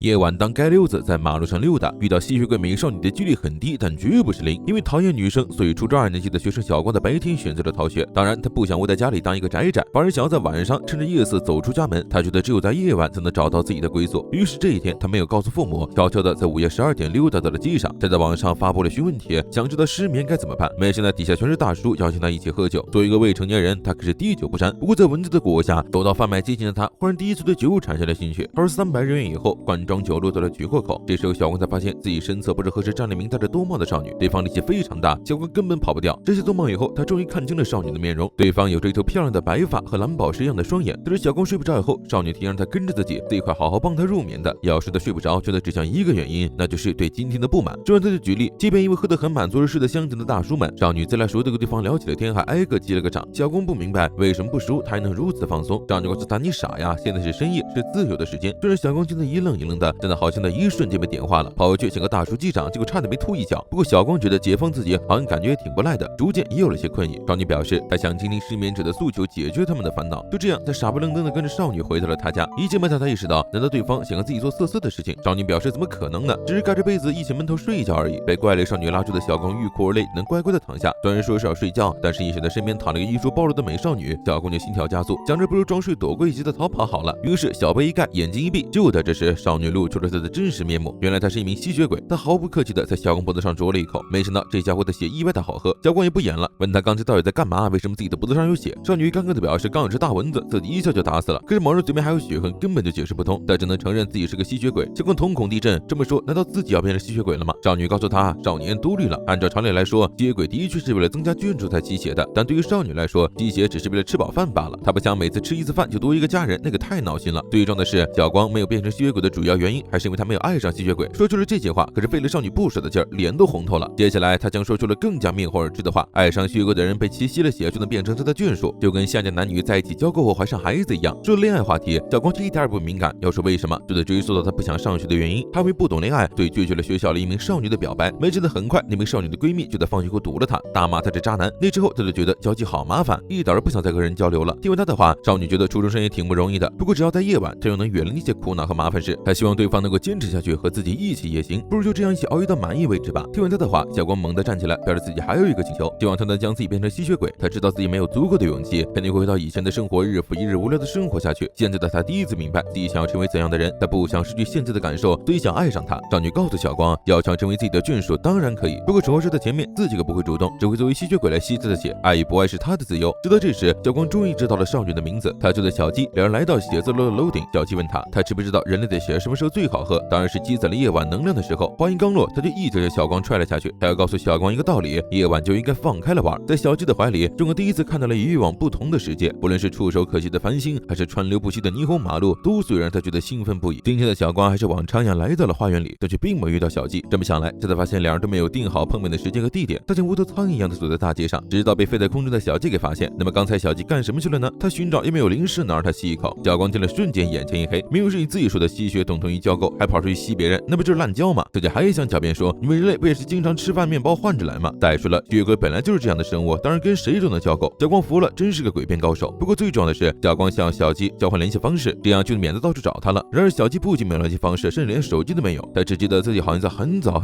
夜晚，当街溜子在马路上溜达，遇到吸血鬼美少女的几率很低，但绝不是零。因为讨厌女生，所以初中2年级的学生小光在白天选择了逃学。当然，他不想窝在家里当一个宅宅，反而想要在晚上趁着夜色走出家门。他觉得只有在夜晚才能找到自己的归宿。于是这一天，他没有告诉父母，悄悄的在午夜12点溜达到了街上，再在网上发布了询问帖，想知道失眠该怎么办。没想到底下全是大叔邀请他一起喝酒。作为一个未成年人，他可是滴酒不沾。不过在文字的裹挟，走到贩卖街前的他，忽然第一次对酒产生了兴趣。而300日元以后，罐装酒落到了举货口。这时候小光才发现自己身侧不知何时站了一名戴着兜帽的少女，对方力气非常大，小光根本跑不掉。这些动貌以后，他终于看清了少女的面容，对方有着一头漂亮的白发和蓝宝石一样的双眼。得知小光睡不着以后，少女提议让他跟着自己，最快好好帮他入眠的。要是他睡不着，就得指向一个原因，那就是对今天的不满。这让他就举例，即便因为喝得很满足而睡得香甜的大叔们，少女自来熟的跟对方聊起了天，还挨个击了个掌。小光不明白为什么不熟他还能如此放松。少女告诉他，你傻呀，现在是深夜，是自由的时间。这让小光听得一愣一愣的，真的好像在一瞬间被点化了，跑回去想和大叔击掌，结果差点被吐一脚。不过小光觉得解放自己好像感觉也挺不赖的，逐渐也有了些困意。少女表示她想倾听失眠者的诉求，解决他们的烦恼。就这样，他傻不愣登的跟着少女回到了他家。一进门他才意识到，难道对方想和自己做色色的事情？少女表示怎么可能呢，只是盖着被子一起闷头睡一觉而已。被怪类少女拉住的小光欲哭而泪，能乖乖的躺下。虽然说是要睡觉，但是一想到身边躺了一个衣着暴露的美少女，小光就心跳加速，想着不如装睡躲过一劫的逃跑好了。于是小被一盖，眼睛一闭。就在这时，少女露出了她的真实面目，原来她是一名吸血鬼。她毫不客气的在小光脖子上啄了一口，没想到这家伙的血意外的好喝。小光也不演了，问他刚才到底在干嘛，为什么自己的脖子上有血？少女刚刚的表示刚有只大蚊子，自己一下就打死了。可是某人嘴边还有血痕，根本就解释不通，他只能承认自己是个吸血鬼。小光瞳孔地震，这么说难道自己要变成吸血鬼了吗？少女告诉他，少年多虑了。按照常理来说，吸血鬼的确是为了增加眷属才吸血的，但对于少女来说，吸血只是为了吃饱饭罢了。她不想每次吃一次饭就多一个家人，那个太闹心了。最重要的是，小光没有变成吸血鬼的主要原因，还是因为他没有爱上吸血鬼。说出了这些话，可是费了少女不舍的劲儿，脸都红透了。接下来他将说出了更加面红耳赤的话，爱上吸血鬼的人被其吸了血就能变成他的眷属，就跟下贱男女在一起交媾后怀上孩子一样。说恋爱话题，小光却一点也不敏感。要说为什么，就得追溯到他不想上学的原因。他因为不懂恋爱，所以拒绝了学校里一名少女的表白。没想到很快那名少女的闺蜜就在放学后堵了他，大骂他是渣男。那之后他就觉得交际好麻烦，一点都不想再和人交流了。听完他的话，少女觉得初中生也挺不容易的，不过只要在夜晚，他又能远离那些苦恼和麻烦事。他希望对方能够坚持下去，和自己一起也行，不如就这样一起熬夜到满意为止吧。听完他的话，小光猛地站起来，表示自己还有一个请求，希望他能将自己变成吸血鬼。他知道自己没有足够的勇气，肯定会回到以前的生活，日复一日无聊的生活下去。现在的他第一次明白自己想要成为怎样的人，他不想失去现在的感受，所以想爱上他。少女告诉小光，要想成为自己的眷属当然可以，不过丑话说在前面，自己可不会主动，只会作为吸血鬼来吸他的血，爱与不爱是他的自由。直到这时，小光终于知道了少女的名字，他就在小鸡。两人来到写字楼的楼顶，小鸡问他知不知道人类的血什么时候最好喝？当然是积攒了夜晚能量的时候。话音刚落，他就一脚将小光踹了下去。他要告诉小光一个道理，夜晚就应该放开了玩。在小鸡的怀里，中国第一次看到了与以往不同的世界，不论是触手可及的繁星，还是川流不息的霓虹马路，都虽然他觉得兴奋不已。今天的小光还是往常一样来到了花园里，但却并没有遇到小鸡。这么想来，这才发现两人都没有定好碰面的时间和地点。他像无头苍蝇一样的走在大街上，直到被飞在空中的小鸡给发现。那么刚才小鸡干什么去了呢？他寻找也没有零食，能让他吸一口。小光听了瞬间眼前一黑，明明是你自己说的吸血等同于交媾，还跑出去吸别人，那不就是滥交吗？小鸡还想狡辩说，你们人类不也是经常吃饭面包换着来吗？再说了，吸血鬼本来就是这样的生物，当然跟谁都能交媾。小光服了，真是个诡辩高手。不过最重要的是，小光向小鸡交换联系方式，这样就免得到处找他了。然而小鸡不仅没有联系方式，甚至连手机都没有。他只记得自己好像在很早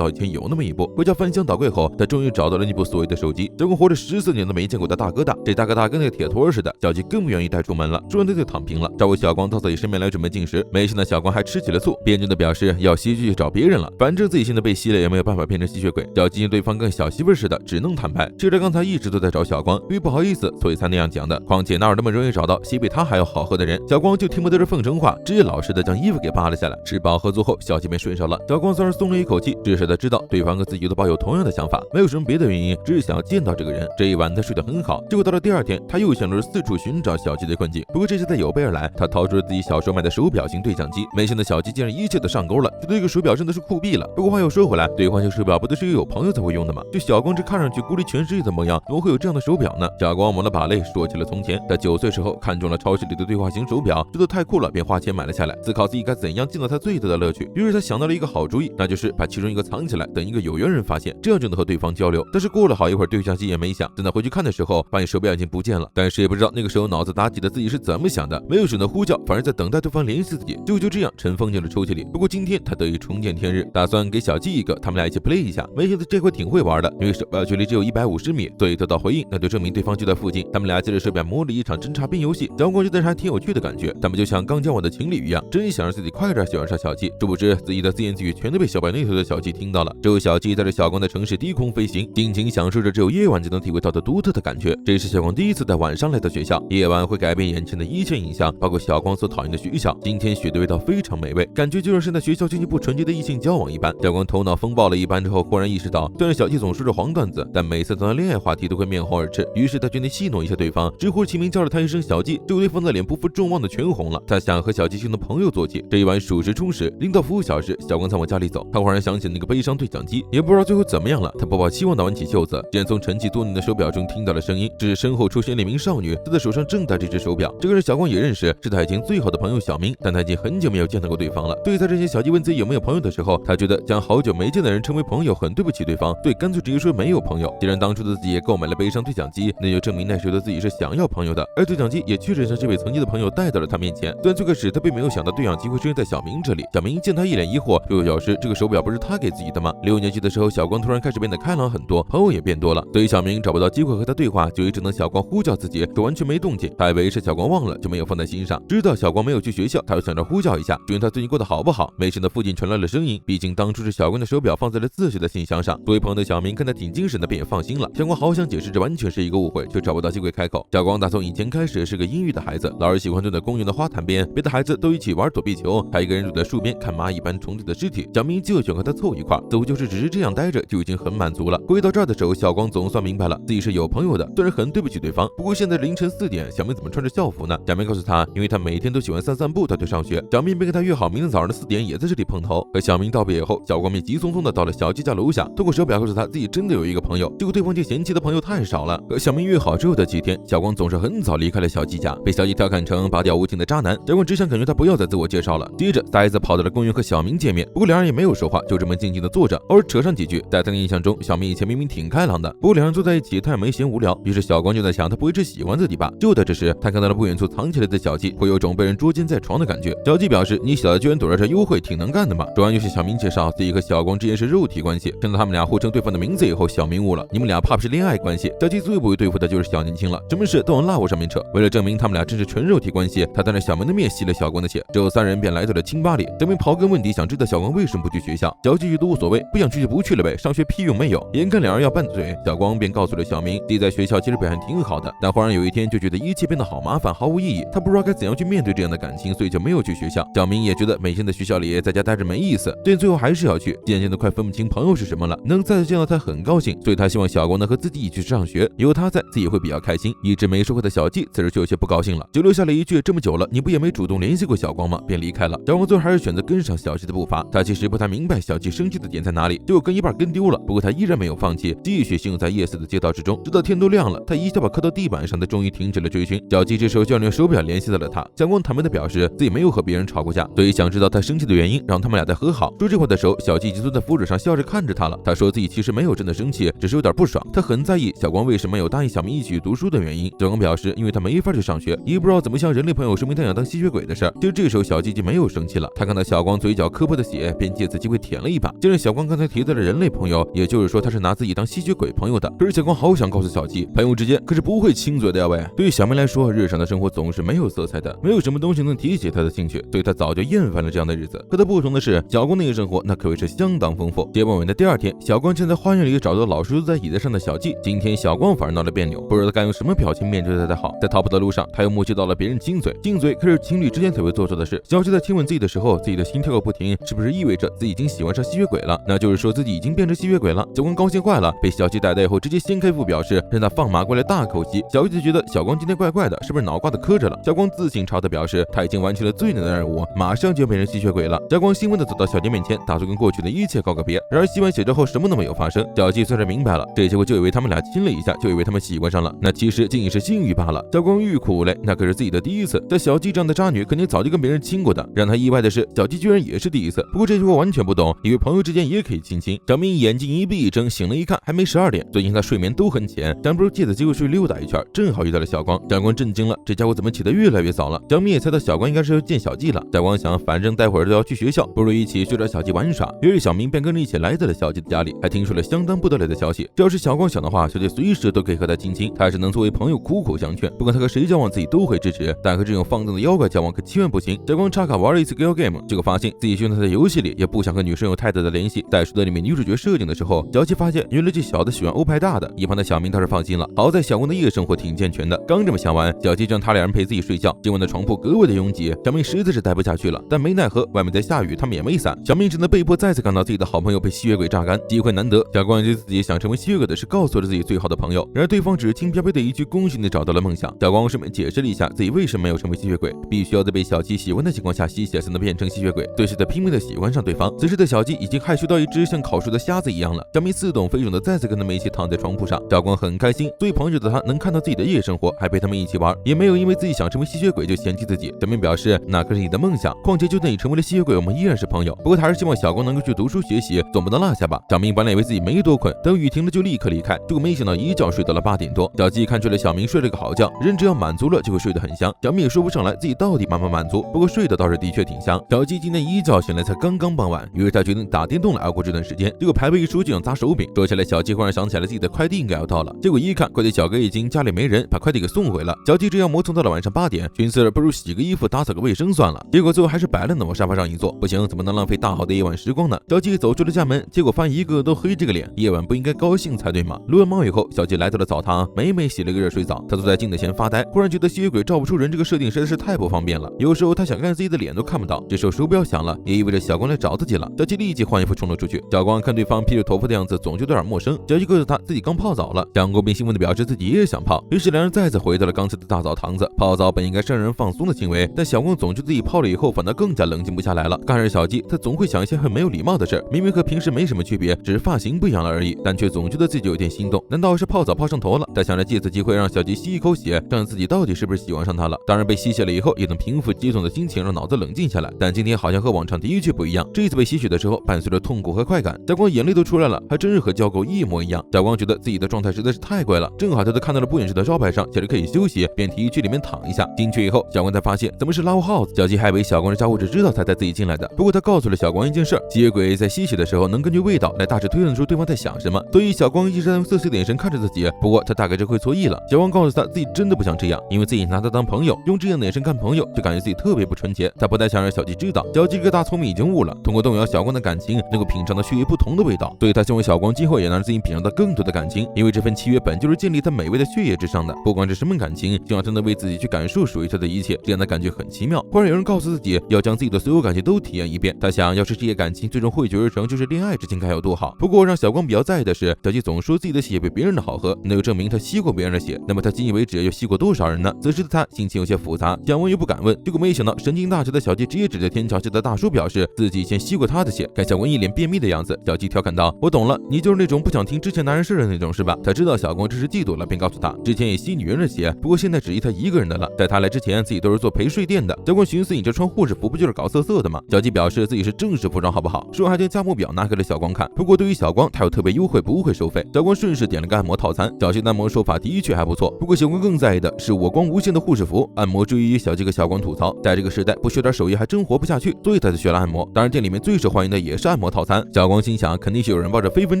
以前有那么一部。回家翻箱倒柜后，他终于找到了那部所谓的手机。小光活了14年都没见过的大哥大，这大哥大跟那个铁坨似的，小鸡更不愿意带出门了，说完他就躺平了，找过小光到自己身边来准备进食。没想到小光还吃起了醋，辩证的表示要吸去找别人了，反正自己现在被吸了也没有办法变成吸血鬼。小鸡见对方跟小媳妇似的，只能坦白，其实他刚才一直都在找小光，因为不好意思所以才那样讲的。况且哪有那么容易找到比他还要好喝的人？小光就听不得这奉承话，直接老实的将衣服给扒了下来。吃饱喝足后，小鸡便睡着了。小光虽然松了一口气，至少他知道对方和自己都抱有同样的想法，没有什么别的原因，只是想要见到这个人。这一晚他睡得很好，结果到了第二天，他又陷入了四处寻找小鸡的困境。不过这次他有备而来，他掏出了自己小时候买的手表型对讲机，没想到小鸡竟然一切都上钩了，觉得这个手表真的是酷毙了。不过话又说回来，兑换秀手表不都是有朋友才会用的吗？就小光这看上去孤立全世界的模样，怎么会有这样的手表呢？小光抹了把泪，说起了从前，在9岁时候看中了超市里的对话型手表，觉得太酷了，便花钱买了下来，思考自己该怎样见到他最大的乐趣。于是他想到了一个好主意，那就是把其中一个藏起来，等一个有缘人发现，这样就能和对方交流。但是过了好一会儿，对讲机也没响，等他回去看的时候，发现手表已经不见了。但是也不知道那个时候脑子打几的自己是怎么想的，没有选择呼叫，反而在等待对方联系自己。就这样尘封进了抽屉里。不过今天他得以重见天日，打算给小纪一个，他们俩一起 play 一下。没想到这回挺会玩的，因为手表距离只有150米，所以得到回应，那就证明对方就在附近。他们俩借着手表模拟一场侦察兵游戏，小光觉得还挺有趣的感觉，他们就像刚交往的情侣一样，真想让自己快点喜欢上小纪。殊不知自己的自言自语全都被小白那头的小纪听到了。之后小纪带着小光在城市低空飞行，尽情享受着只有夜晚才能体会到的独特的感觉。这是小光第一次在晚上来到学校，夜晚会改变眼前的一切印象，包括小光所讨厌的学校。今天雪的味道非常美味，感觉就像是在学校进行不纯洁的异性交往一般。小光头脑风暴了一番之后，忽然意识到，虽然小纪总说着黄段子，但每次谈到恋爱话题都会面红耳赤。于是他决定戏弄一下对方，直呼其名叫了他一声小纪，就对方的脸不负众望的全红了。他想和小纪形成朋友做起。这一晚属实充实，临到服务小时，小光才往家里走。他忽然想起那个悲伤对讲机，也不知道最后怎么样了。他抱抱希望地挽起袖子，竟然从沉寂多年的手表中听到了声音，只是身后出现了一名少女，她的手上正戴这只手表。这个人小光也认识，是他以前最好的朋友小明，但他已经很久没有见到过对方了。对在这些小纪问自己有没有朋友的时候，他觉得将好久没见的人称为朋友很对不起对方，对，干脆直接说没有朋友。既然当初的自己也购买了悲伤对讲机，那就证明那时候的自己是想要朋友的，而对讲机也确实将这位曾经的朋友带到了他面前。虽然最开始他并没有想到对讲机会出现在小明这里，小明见他一脸疑惑，就表示这个手表不是他给自己的吗？6年级的时候，小光突然开始变得开朗很多，朋友也变多了，所以小明找不到机会和他对话，就一直等小光呼叫自己，可完全没动静。他以为是小光忘了，就没有放在心上。直到小光没有去学校，他就想着呼叫一下，询问他最近过得好不好。没想到附近传来了声音，毕竟当初是小光的手表放在了自己的信箱上。作为朋友的小明看他挺精神的，便也放心了。小光好想解释这完全是一个误会，却找不到机会开口。小光打从以前开始是个阴郁的孩子，老是喜欢坐在公园的花坛边，别的孩子都一起玩躲避球，他一个人躲在树边看蚂蚁般虫子的尸体。小明就想和他凑一块，似乎就是只是这样待着就已经很满足了。回到这儿的时候，小光总算明白了自己是有朋友的，虽然很对不起对方，不过现在凌晨4点，小明怎么穿着校服呢？小明告诉他，因为他每天都喜欢散步，他去上学。小明便跟他约好明天早上的4点也在这里碰头。和小明道别以后，小光便急匆匆的到了小纪家楼下，通过手表告诉他自己真的有一个朋友，结果对方却嫌弃的朋友太少了。和小明约好之后的几天，小光总是很早离开了小纪家，被小纪调侃成拔掉无情的渣男。小光只想感觉他不要再自我介绍了。接着呆子跑到了公园和小明见面，不过两人也没有说话，就这么静静的坐着，偶尔扯上几句。在他的印象中，小明以前明明挺开朗的，不过两人坐在一起他也没嫌无聊，于是小光就在想他不会是喜欢自己吧。就在这时，他看到了不远处藏起来的小纪，会有种被人捉奸在床的感觉。小纪表示，你小子居然躲在这幽会，挺能干的嘛。说完又向小明介绍自己和小光之间是肉体关系。听到他们俩互称对方的名字以后，小明悟了，你们俩怕不是恋爱关系？小纪最不会对付的就是小年轻了，什么事都往辣我上面扯。为了证明他们俩真是纯肉体关系，他当着小明的面吸了小光的血。之后3人便来到了清吧里，小明刨根问底，想知道小光为什么不去学校。小纪觉得无所谓，不想去就不去了呗，上学屁用没有。眼看两人要拌嘴，小光便告诉了小明，自己在学校其实表现挺好的，但忽然有一天就觉得一切变得好麻烦，毫无意义。他不知道该怎样去面对这样的感情，所以就没有去学校。小明也觉得每天在学校里在家待着没意思，但最后还是要去。渐渐的快分不清朋友是什么了，能再次见到他很高兴，所以他希望小光能和自己一起去上学，有他在自己会比较开心。一直没说话的小纪此时就有些不高兴了，就留下了一句，这么久了你不也没主动联系过小光吗？便离开了。小光最后还是选择跟上小纪的步伐，他其实不太明白小纪生气的点在哪里，结果跟一半跟丢了。不过他依然没有放弃，继续行走在夜色的街道之中，直到天都亮了，他一下把磕到地板上，他终于停止了追寻。小纪这时候就用手表联系到了他，小光坦白的表示自己没有和别人吵过架，所以想知道他生气的原因，让他们俩再和好。说这话的时候，小纪已经坐在扶手上笑着看着他了。他说自己其实没有真的生气，只是有点不爽。他很在意小光为什么没有答应小明一起读书的原因。小光表示，因为他没法去上学，也不知道怎么向人类朋友说明他想当吸血鬼的事儿。就这时候，小纪就没有生气了。他看到小光嘴角磕破的血，便借此机会舔了一把。接着，小光刚才提到了人类朋友，也就是说他是拿自己当吸血鬼朋友的。可是小光好想告诉小纪，朋友之间可是不会亲嘴的呀喂。对于小明来说，日常的生活总是没有色彩的，没有什么东西能提起他的兴趣，所以他早就厌烦了这样的日子。和他不同的是，小光那个生活那可谓是相当丰富。接吻吻的第2天，小光正在花园里找到老是坐在椅子上的小纪。今天小光反而闹了别扭，不知道该用什么表情面对他才好。在逃跑的路上，他又目击到了别人亲嘴，亲嘴可是情侣之间才会做的事。小纪在亲吻自己的时候，自己的心跳个不停，是不是意味着自己已经喜欢上吸血鬼了？那就是说自己已经变成吸血鬼了。小光高兴坏了，被小纪逮到以后，直接掀开腹表示让他放马过来大口吸。小纪就觉得小光今天怪怪的，是不是脑瓜子磕着了？小光自信朝他表示他已经完成了最难的任务，马上就要变成吸血鬼了。小光兴奋地走到小纪面前，打算跟过去的一切告个别。然而洗完血之后什么都没有发生。小纪算是明白了，这结果就以为他们俩亲了一下，就以为他们喜欢上了，那其实仅仅是性欲罢了。小光欲哭无泪，那可是自己的第一次，在小纪这样的渣女肯定早就跟别人亲过的。让他意外的是，小纪居然也是第一次。不过这句话完全不懂，以为朋友之间也可以亲亲。小明眼睛一闭一睁，醒了一看还没12点。最近他睡眠都很浅，但不如借此机会去溜达一圈，正好遇到了小光。小光震惊了，这家伙怎么起得越来越早了？小明也猜到小光应该是要见小纪了。小光光想，反正待会儿都要去学校，不如一起去找小鸡玩耍。于是小明便跟着一起来到了小鸡的家里，还听说了相当不得了的消息。只要是小光想的话，小鸡随时都可以和他亲亲，他只能作为朋友苦口相劝。不管他和谁交往，自己都会支持，但和这种放荡的妖怪交往可千万不行。小光插卡玩了一次 Gal Game， 结果发现自己现在在游戏里也不想和女生有太大的联系。在说到里面女主角设定的时候，小鸡发现原来这小子喜欢欧派大的，一旁的小明倒是放心了。好在小光的夜生活挺健全的，刚这么想完，小鸡就让他俩人陪自己睡觉。今晚的床铺格外的拥挤，小明实在是待不下去了，但没奈何，外面在下雨，他们也没伞，小明只能被迫再次看到自己的好朋友被吸血鬼榨干。机会难得，小光对自己想成为吸血鬼的事告诉了自己最好的朋友，然而对方只是轻飘飘的一句恭喜你找到了梦想。小光顺便解释了一下自己为什么没有成为吸血鬼，必须要在被小鸡喜欢的情况下吸血才能变成吸血鬼，对是在拼命的喜欢上对方。此时的小鸡已经害羞到一只像烤熟的虾子一样了。小明似懂非懂的再次跟他们一起躺在床铺上，小光很开心，作为朋友的他能看到自己的夜生活，还陪他们一起玩，也没有因为自己想成为吸血鬼就嫌弃自己。小明表示那可是你的梦想，况且就算你成为了吸血鬼，我们依然是朋友。不过他还是希望小光能够去读书学习，总不能落下吧。小明本来以为自己没多困，等雨停了就立刻离开，结果没想到一觉睡到了8点多。小鸡看出了小明睡了个好觉，人只要满足了就会睡得很香。小明也说不上来自己到底满不满足，不过睡得倒是的确挺香。小鸡今天一觉醒来才刚刚傍晚，于是他决定打电动来熬过这段时间。结果排位一输就想砸手柄，说起来小鸡忽然想起来自己的快递应该要到了，结果一看快递小哥已经家里没人，把快递给送回了。小鸡这样磨蹭到了晚上8点，寻思不如洗个衣服打扫个卫生算了，结果最后还是摆烂的往沙发上一坐，不行，怎么能浪费大好的夜晚时光呢？小鸡走出了家门，结果发现一个个都黑这个脸，夜晚不应该高兴才对吗？撸完猫以后，小鸡来到了澡堂，美美洗了个热水澡。他坐在镜子前发呆，忽然觉得吸血鬼照不出人这个设定实在是太不方便了，有时候他想看自己的脸都看不到。这时候手表响了，也意味着小光来找自己了。小鸡立即换衣服冲了出去。小光看对方披着头发的样子，总觉得有点陌生。小鸡告诉他自己刚泡澡了，小光便兴奋地表示自己也想泡，于是两人再次回到了刚才的大澡堂子。泡澡本应该是让人放松的行为，但小光总觉得自己泡了以后反倒更加冷静不下来了。看着小鸡，他总会想一些很没有礼貌的事，明明和平时没什么区别，只是发型不一样了而已，但却总觉得自己有点心动。难道是泡澡泡上头了？他想着借此机会让小鸡吸一口血，看自己到底是不是喜欢上他了。当然被吸血了以后，也能平复激动的心情，让脑子冷静下来。但今天好像和往常的确不一样，这一次被吸血的时候，伴随着痛苦和快感，小光眼泪都出来了，还真是和交狗一模一样。小光觉得自己的状态实在是太怪了，正好他都看到了不远处的招牌上写着可以休息，便提议去里面躺一下。进去以后，小光才发现怎么是 Love House， 小鸡还以为小光这家伙只知道才带自己进来的。不过他告诉了小光一件事，吸血鬼在吸血的时候能根据味道来大致推断出对方在想什么，所以小光一直在用色色的眼神看着自己。不过他大概是会错意了。小光告诉他自己真的不想这样，因为自己拿他当朋友，用这样的眼神看朋友，就感觉自己特别不纯洁。他不太想让小鸡知道，小鸡这个大聪明已经悟了，通过动摇小光的感情，能够品尝到血液不同的味道，所以他希望小光今后也能让自己品尝到更多的感情，因为这份契约本就是建立在美味的血液之上的，不管是什么感情，希望他能为自己去感受属于他的一切，这样的感觉很奇妙。忽然有人告诉自己要将自己的所有感情都体验一遍，他想要是这些感情最终汇聚而成就是恋爱之情该有多好。不过让小光比较在意的是，小鸡总说自己的血比别人的好喝，那就证明他吸过别人的血，那么他今为止又吸过多少人呢？此时的他心情有些复杂，想问又不敢问，结果没想到神经大条的小鸡直接指着天桥下的大叔表示自己以前吸过他的血。看小光一脸便秘的样子，小鸡调侃道：“我懂了，你就是那种不想听之前男人事的那种是吧？”他知道小光这是嫉妒了，便告诉他之前也吸女人的血，不过现在只依他一个人的了，在他来之前自己都是做陪睡店的。小光寻思你这穿护士服不就是搞色色的吗？小鸡表示自己是正式服装好不好，说还将价目表拿给了小光看。不过对于小光他有特别优惠，不会收费。小光顺势点了个按摩套餐，小鸡的按摩手法的确还不错，不过小光更在意的是我光无限的护士服。按摩之余，小鸡和小光吐槽，在这个时代不学点手艺还真活不下去，所以他就学了按摩。当然店里面最受欢迎的也是按摩套餐。小光心想肯定是有人抱着非分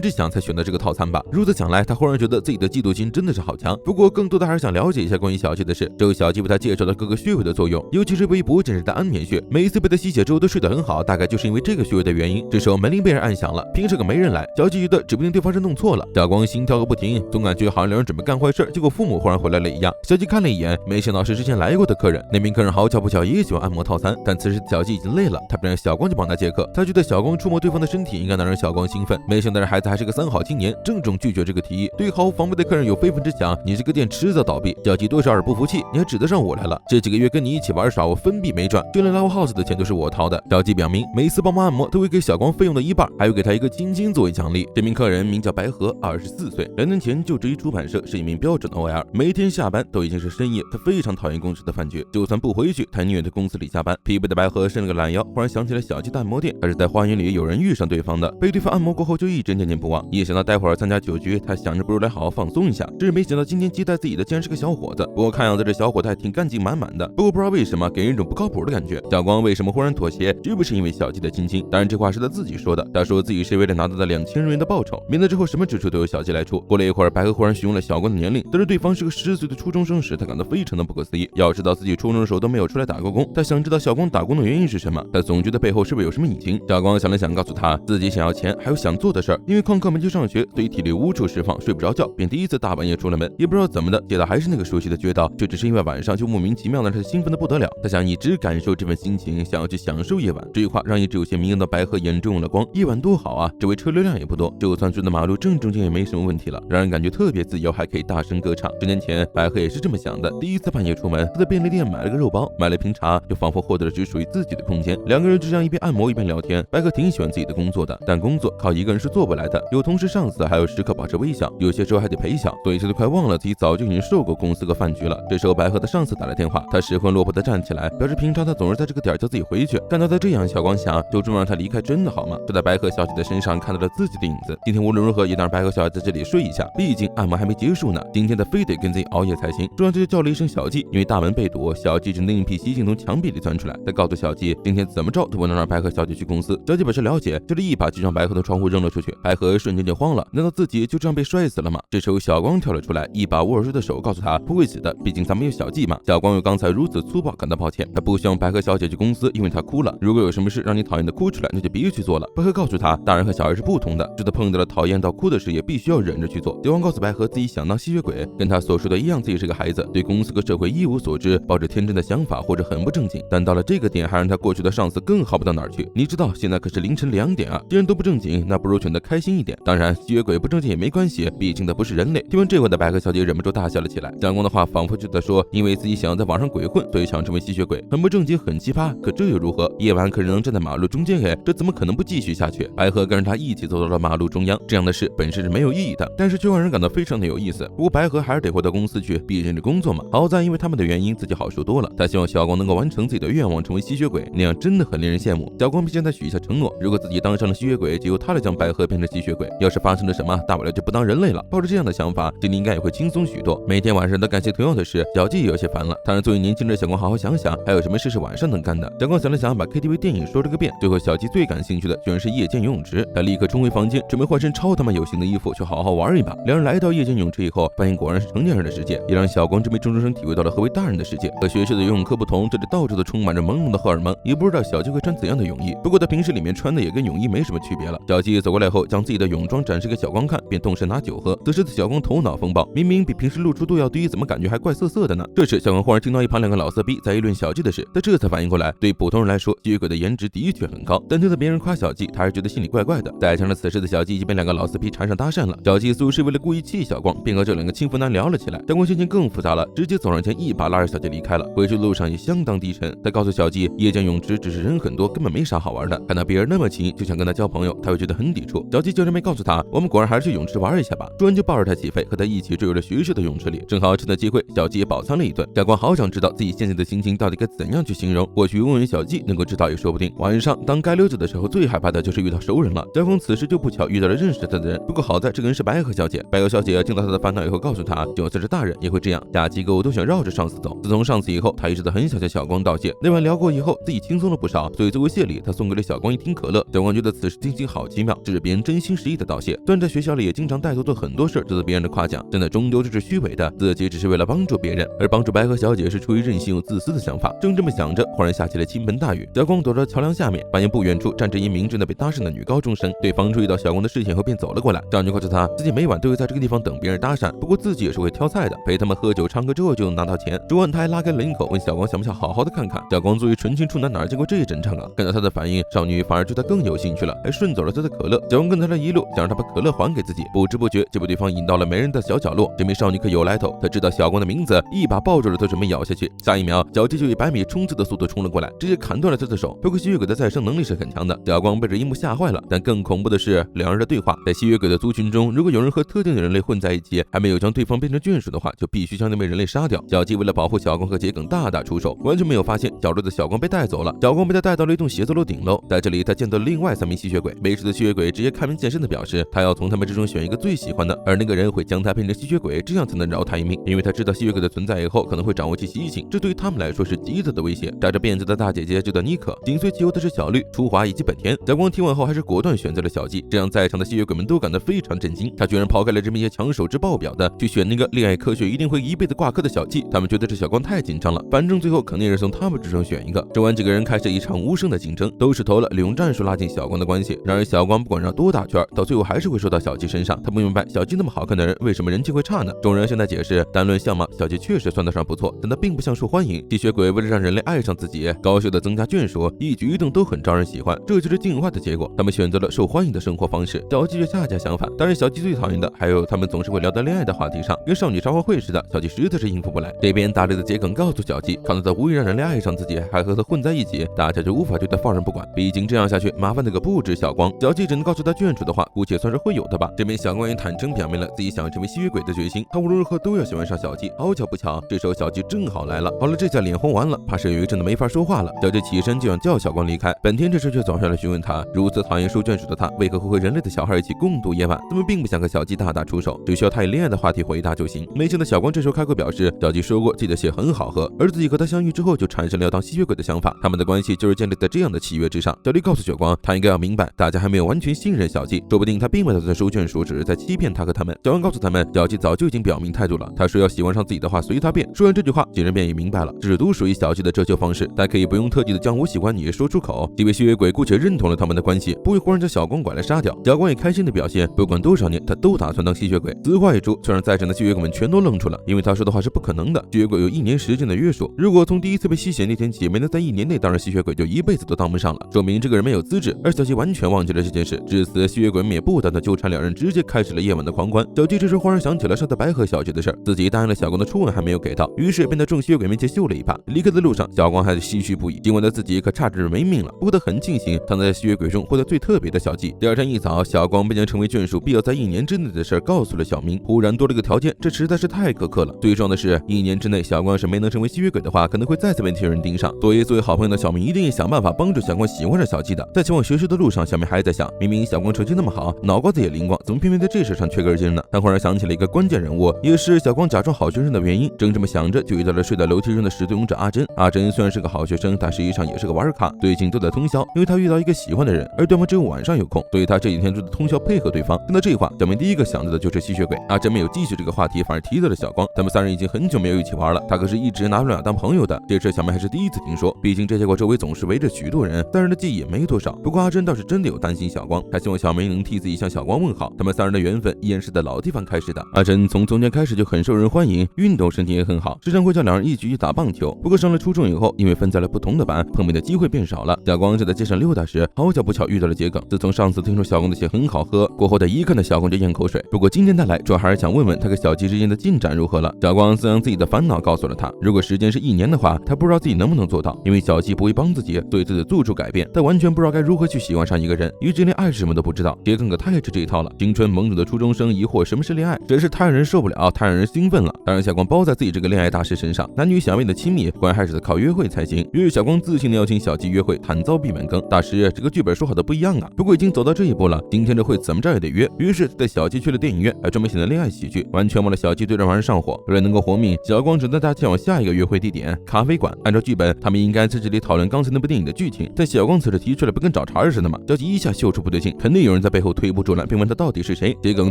之想才选择这个套餐吧。如此想来，他忽然觉得自己的嫉妒心真的是好强。不过更多的还是想了解一下关于小鸡的事。之后小鸡为他介绍了各个穴位的作用，尤其是微脖枕上的安眠穴，每一次被他吸血之后都睡得很好，大概就是因为这个穴位的原因。这时候门铃被人按响了，平时个没人来，小鸡觉得指不定对方是弄错了。小光心跳个不停，总感觉好像两人准备干坏事，结果父母忽然回来了一样。小鸡看了一眼，没想到是之前来过的客人。那名客人好巧不巧也喜欢按摩套餐，但此时小鸡已经累了，他不让小光去帮他接客。他觉得小光触摸对方的身体应该能让小光兴奋，没想到这孩子还是个三好青年，郑重拒绝这个提议。对于毫无防备的客人有非分之想，你这个店迟早倒闭。小鸡多少有点不服气，你还指得上我来了？这几个月跟你一起玩耍，我分币没赚，就连 Love House 的钱都是我掏的。小鸡表明每次帮忙按摩都会给小光费用的一半，还会给他一个亲亲作为奖励。这名客人名叫白河，24岁，2年前就职于出版社，是一名标准的 OL， 每天下班都已经是深夜。他非常讨厌公司的饭局，就算不回去，他宁愿在公司里加班。疲惫的白河伸了个懒腰，忽然想起了小鸡的按摩店，他是在花园里有人遇上对方的，被对方按摩过后就一直念念不忘。一想到待会儿参加酒局，他想着不如来好好放松一下。只是没想到今天接待自己的竟然是个小伙子，不过看样子这小伙子还挺干劲满满的，不过不知道为什么给人一种不靠谱的感觉。小光为什么忽然妥协，绝不是因为小季的亲亲，当然这话是他自己说的。他说自己是为了拿到的2000日元的报酬，免得之后什么支出都由小季来出。过了一会儿，白鹤忽然询问了小光的年龄，得知对方是个10岁的初中生时，他感到非常的不可思议。要知道自己初中的时候都没有出来打过工，他想知道小光打工的原因是什么，他总觉得背后是不是有什么隐情。小光想了想，告诉他自己想要钱，还有想做的事儿，因为旷课没去上学，所以体力无处释放，睡不着觉，便第一次大半夜出了门，也不知道怎么的，接到还是那个熟悉的街道，却只是因为晚上就莫名其妙的他兴奋的不得了。他想一直感受这份心情，想要去享受夜晚。这句话让一直有些迷人的白鹤眼中有了光，夜晚多好啊！这位车流量也不多，就算住的马路正中间也没什么问题了，让人感觉特别自由，还可以大声歌唱。10年前，白鹤也是这么想的。第一次半夜出门，他在便利店买了个肉包，买了瓶茶，就仿佛获得了只属于自己的空间。两个人就这样一边按摩一边聊天。白鹤挺喜欢自己的工作的，但工作靠一个人是做不来的，有同事上司，还有时刻保持微笑，有些时候还得陪笑，所以他都快忘了自己早就已经受过公司个饭局了。这时候白鹤的上司打来电话，他失魂落魄的站起来，表示平常他总是在这个点叫自己回去，看到他这样，小光想就这么让他离开真的好吗？就在白鹤小姐的身上看到了自己的影子。今天无论如何也得让白鹤小姐在这里睡一下，毕竟按摩还没结束呢，今天他非得跟自己熬夜才行。说完这就叫了一声小季，因为大门被堵，小季只能另辟蹊径从墙壁里钻出来。他告诉小季，今天怎么着都不能让白鹤小姐去公司。小季表示了解，就是一把就将白鹤的窗户扔了出去。白鹤瞬间就慌了，难道自己就这样被摔死了吗？这时候小光跳了出来，一把握住的手告诉他不会死的，毕竟咱们有小季嘛。小光为刚才如此粗暴感到抱歉，他不希望白鹤小姐去公司，因为她哭了。如果有什么事让你讨厌的哭出来，那就别去做了。白鹤告诉他，大人和小孩是不同的，就他碰到了讨厌到哭的事，也必须要忍着去做。小光告诉白鹤自己想当吸血鬼，跟他所说的一样，自己是个孩子，对公司和社会一无所知，抱着天真的想法，或者很不正经。但到了这个点，还让他过去的上司更好不到哪儿去。你知道现在可是凌晨2点啊，既然都不正经，那不如选择开心一点。当然，吸血鬼不正经也没关系，毕竟他不是人类。听完这话的白鹤小姐忍不住大笑了起来。小光的话仿佛就在说，因为自己想要在网上鬼混，所以想成为吸血鬼，很不正经，很奇葩。可这又如何？夜晚可是能站在马路中间，这怎么可能不继续下去？白鹤跟着他一起走到了马路中央。这样的事本身是没有意义的，但是却让人感到非常的有意思。不过白鹤还是得回到公司去，毕竟是工作嘛。好在因为他们的原因，自己好受多了。他希望小光能够完成自己的愿望，成为吸血鬼，那样真的很令人羡慕。小光并现在许下承诺，如果自己当上了吸血鬼，就由他来将白鹤变成吸血鬼。要是发生了什么，大不了就不当人类了。抱着这样的想法，心里应该也会轻松许多。每天晚上都干些同样的事，小季也有些烦了。当然，作为年轻人，小光好好想想，还有什么事是晚上能干的。小光想了想，把 KTV 电影说了个遍。最后，小季最感兴趣的居然是夜间游泳池，他立刻冲回房间，准备换身超他妈有型的衣服去好好玩一把。两人来到夜间泳池以后，发现果然是成年人的世界，也让小光这枚中生体会到了何为大人的世界。和学校的游泳课不同，这里到处都充满着朦胧的荷尔蒙，也不知道小季会穿怎样的泳衣。不过他平时里面穿的也跟泳衣没什么区别了。小季走过来后，将自己的泳装展示给小光看，便动身拿酒喝。此时的小光头脑风暴，明明比平时露出度要低，怎么感觉还怪涩涩的呢？这时小光忽然听到一旁两个老色逼在议论小季的事，他这才反应过来，对普通人来说，吸血鬼的颜值的确很高，但听到别人夸小季，他还是觉得心里怪怪的。再加上此时的小季已经被两个老色逼缠上搭讪了，小季似乎是为了故意气小光，便和这两个轻浮男聊了起来。小光心情更复杂了，直接走上前一把拉着小季离开了。回去的路上也相当低沉，他告诉小季，夜间泳池只是人很多，根本没啥好玩的。看到别人那么亲，就想跟他交朋友，他会觉得很抵触。小季竟然没告诉他，我们果然还是去泳池玩一下吧。说完就抱着他起飞，和他一起坠入了学校的泳池里。正好趁的机会，小季也饱餐了一顿。小光好想知道自己现在的心情到底该怎样去形容，或许问问小季能够知道也说不定。晚上当该溜走的时候，最害怕的就是遇到熟人了。小光此时就不巧遇到了认识他的人，不过好在这个人是白鹤小姐。白鹤小姐听到他的烦恼以后，告诉他，就算是大人也会这样，下机构都想绕着上司走。自从上次以后，他一直在很想向小光道谢。那晚聊过以后，自己轻松了不少，所以作为谢礼，他送给了小光一听可乐。小光觉得此时心情好奇妙，这是别人真心实意的道谢。虽然在学校里也经常带头做很多事得到别人的夸奖，但那终究就是虚伪的，自己只是为了帮助别人，而帮助白鹤小姐是出于任性又自私的想法。正这么想着，忽然下起了倾盆大雨。小光躲到桥梁下面，发现不远处站着一名正在被搭讪的女高中生。对方注意到小光的视线后，便走了过来。少女告诉他，自己每晚都会在这个地方等别人搭讪，不过自己也是会挑菜的，陪他们喝酒唱歌之后就能拿到钱。说完，他还拉开了领口，问小光想不想好好的看看。小光作为纯情处男，哪见过这一整场啊？看到他的反应，少女反而对他更有兴趣了，还顺走了他的可乐。小光跟他的一路，想让他把可乐还给自己，不知不觉就被对方引到了没人的小角落。这名少女可有来头，她知道小光的名字，一把抱住了他，准备咬下去。下一秒，小鸡就以100米冲刺的速度冲了过来，直接砍断了他的手。不过吸血鬼的再生能力是很强的，小光被这一幕吓坏了。但更恐怖的是两人的对话。在吸血鬼的族群中，如果有人和特定的人类混在一起，还没有将对方变成眷属的话，就必须将那位人类杀掉。小鸡为了保护小光和桔梗，大打出手，完全没有发现角落的小光被带走了。小光被他带到了一栋写字楼顶楼，在这里他见到了另外3名吸血鬼。没事的吸血鬼直接开门见山的表示，他要从他们之中选一个最喜欢的，而那个人会将他变成吸血鬼，这样才能饶他一命。因为他知道吸血鬼的存在以后可能会掌握其习性，这对于他们来说是极大的威胁。在着辫子的大姐姐就叫妮可，紧随其后的是小绿、初华以及本田。小光听完后还是果断选择了小纪，这让在场的吸血鬼们都感到非常震惊。他居然抛开了这么一些强手指爆表的，去选那个恋爱科学一定会一辈子挂科的小纪。他们觉得这小光太紧张了，反正最后肯定是从他们之中选一个。这晚几个人开始一场无声的竞争，都是投了利用战术拉近小光的关系。然而小光不管绕多大圈，到最后还是会说到小纪身上。他不明白小纪那么好看的人为什么人气会差呢？众人现在解释，单论相貌，小纪确实算得上不错，但他并不像受欢迎。吸血鬼为了让人类爱上自己，高效的增加眷属，一举一动都很招人喜欢，这就是进化的结果。他们选择了受欢迎的生活方式，小纪却恰恰相反。当然，小纪最讨厌的还有他们总是会聊到恋爱的话题上，跟少女茶话会似的，小纪实在是应付不来。这边大力的桔梗告诉小纪，看到他无意让人类爱上自己，还和他混在一起，大家就无法对他放任不管。毕竟这样下去，麻烦的可不止小光。小纪只能告诉他眷属的话，姑且算是会有的吧。这边小光也坦诚表明了自己想成为吸血鬼的决心，他无论如何都要喜欢上小纪。好巧不巧，这时候小纪正好来了。好了，这下脸红完了，怕是有一阵子没法说话了。小纪起身就想叫小光离开，本田这时却走上来询问他，如此讨厌受眷属的他，为何会和人类的小孩一起共度夜晚？他们并不想和小纪大打出手，只需要他以恋爱的话题回答就行。没想到小光这时候开口表示，小纪说过自己的血很好喝，而自己和他相遇之后就产生了要当吸血鬼的想法，他们的关系就是建立在这样的契约之上。小丽告诉小光，他应该要明白，大家还没有完全信任小纪，说不定他并没有打算收眷属，只是在欺骗他和他们。小光告诉他们，小纪早就已经表明态度了，他说要喜欢上自己的话随他便。说完这句话，几人便也明白了，这是独属于小纪的遮羞方式，他可以不用特地的将我喜欢你说出口。几位吸血鬼姑且认同了他们的关系，不会忽然将小光拐来杀掉。小光也开心的表现，不管多少年，他都打算当吸血鬼。此话一出，却让在场的吸血鬼们全都愣住了，因为他说的话是不可能的。吸血鬼有1年时间的约束，如果从第一次被吸血那天起没能在1年内当上吸血鬼，就一辈子都当不上了，说明这个人没有资质。而小纪完全忘记了这件事，至此吸血鬼们也不断的纠缠两人，直接开始了夜晚的狂欢。小纪这时忽然想起了上次白和小纪的事，自己答应了小光的初吻还没有给到，于是便在众吸血鬼面前秀了一把。离开的路上，小光还是唏嘘不已，尽管他自己可差点没命了，不过他很庆幸他能在吸血鬼中获得最特别的小纪。第二天一早，小光便将成为眷属必要在1年之内的事告诉了小明。忽然多了个条件，这实在是太苛刻了。最重要的是，1年之内小光要是没能成为吸血鬼的话，可能会再次被天人盯上。所以作为好朋友的小明一定也想办法帮助小光喜欢上小纪的。在前往学校的路上，小明还在想，明明小光成绩那么好，脑瓜子也灵光，怎么偏偏在这事上缺根筋呢？他忽然想起了一个关键人物，也是小光假装好学生的原因。正这么想着，就遇到了睡在楼梯上的始作俑者阿珍。阿珍虽然是个好学生，但实际上也是个玩咖，最近都在通宵，因为他遇到一个喜欢的人，而对方只有晚上有空，所以他这几天都在通宵配合对方。听到这话，小明第一个想到的就是吸血鬼。阿珍没有继续这个话题，反而提到了小光。他们3人已经很久没有一起玩了，他可是一直拿不了当朋友的。这事小明还是第一次听说，毕竟这结果周围总是围着许多人，3人的记忆也没多少。不过阿珍倒是真的有担心小光，他希望小明能替自己向小光问好。他们3人的缘分依然是在老地方开始的。阿珍从从前开始就很受人欢迎，运动身体也很好，时常会叫2人一起去打棒球。不过上了初中以后，因为分在了不同的班，碰面的机会变少了。小光正在街上溜达时，好巧不巧遇到了桔梗。自从上次听说小光的血很好喝过后，他一看到小光就咽口水。不过今天他来，主要还是想问问他跟小纪之间的进展如何了。小光将自己的烦恼告诉了他，如果时间是1年的话，他不知道自己能不能做到，因为小纪不会帮自己，所以自己做出改变。他完全不知道该如何去喜欢上一个人，于是连爱是什么都不知道。桔梗可太吃这一套了，青春懵懂的初中生疑惑什么是恋爱，真是太让人受不了，太让人兴奋了。当然小光包在自己这个恋爱大师身上，男女想变得亲密，果然还是得靠约会才行。于是小光自信的邀请小纪约会，惨遭闭门羹。大师，这个剧本说好的不一样啊！不过已经走到这一步了，今天这会怎么着也得约。于是带小纪去了电影院，还专门选了恋爱喜剧，完全忘了小纪对这玩意上火。为了能够活命，小光只带他前往下一个约会地点咖啡馆。按照剧本，他们应该在这里讨论刚才那部电影的剧情，但小光此时提出来不跟找茬似的吗？小纪一下嗅出不对劲，肯定有人在背后推波助澜，并问他到底是谁。桔梗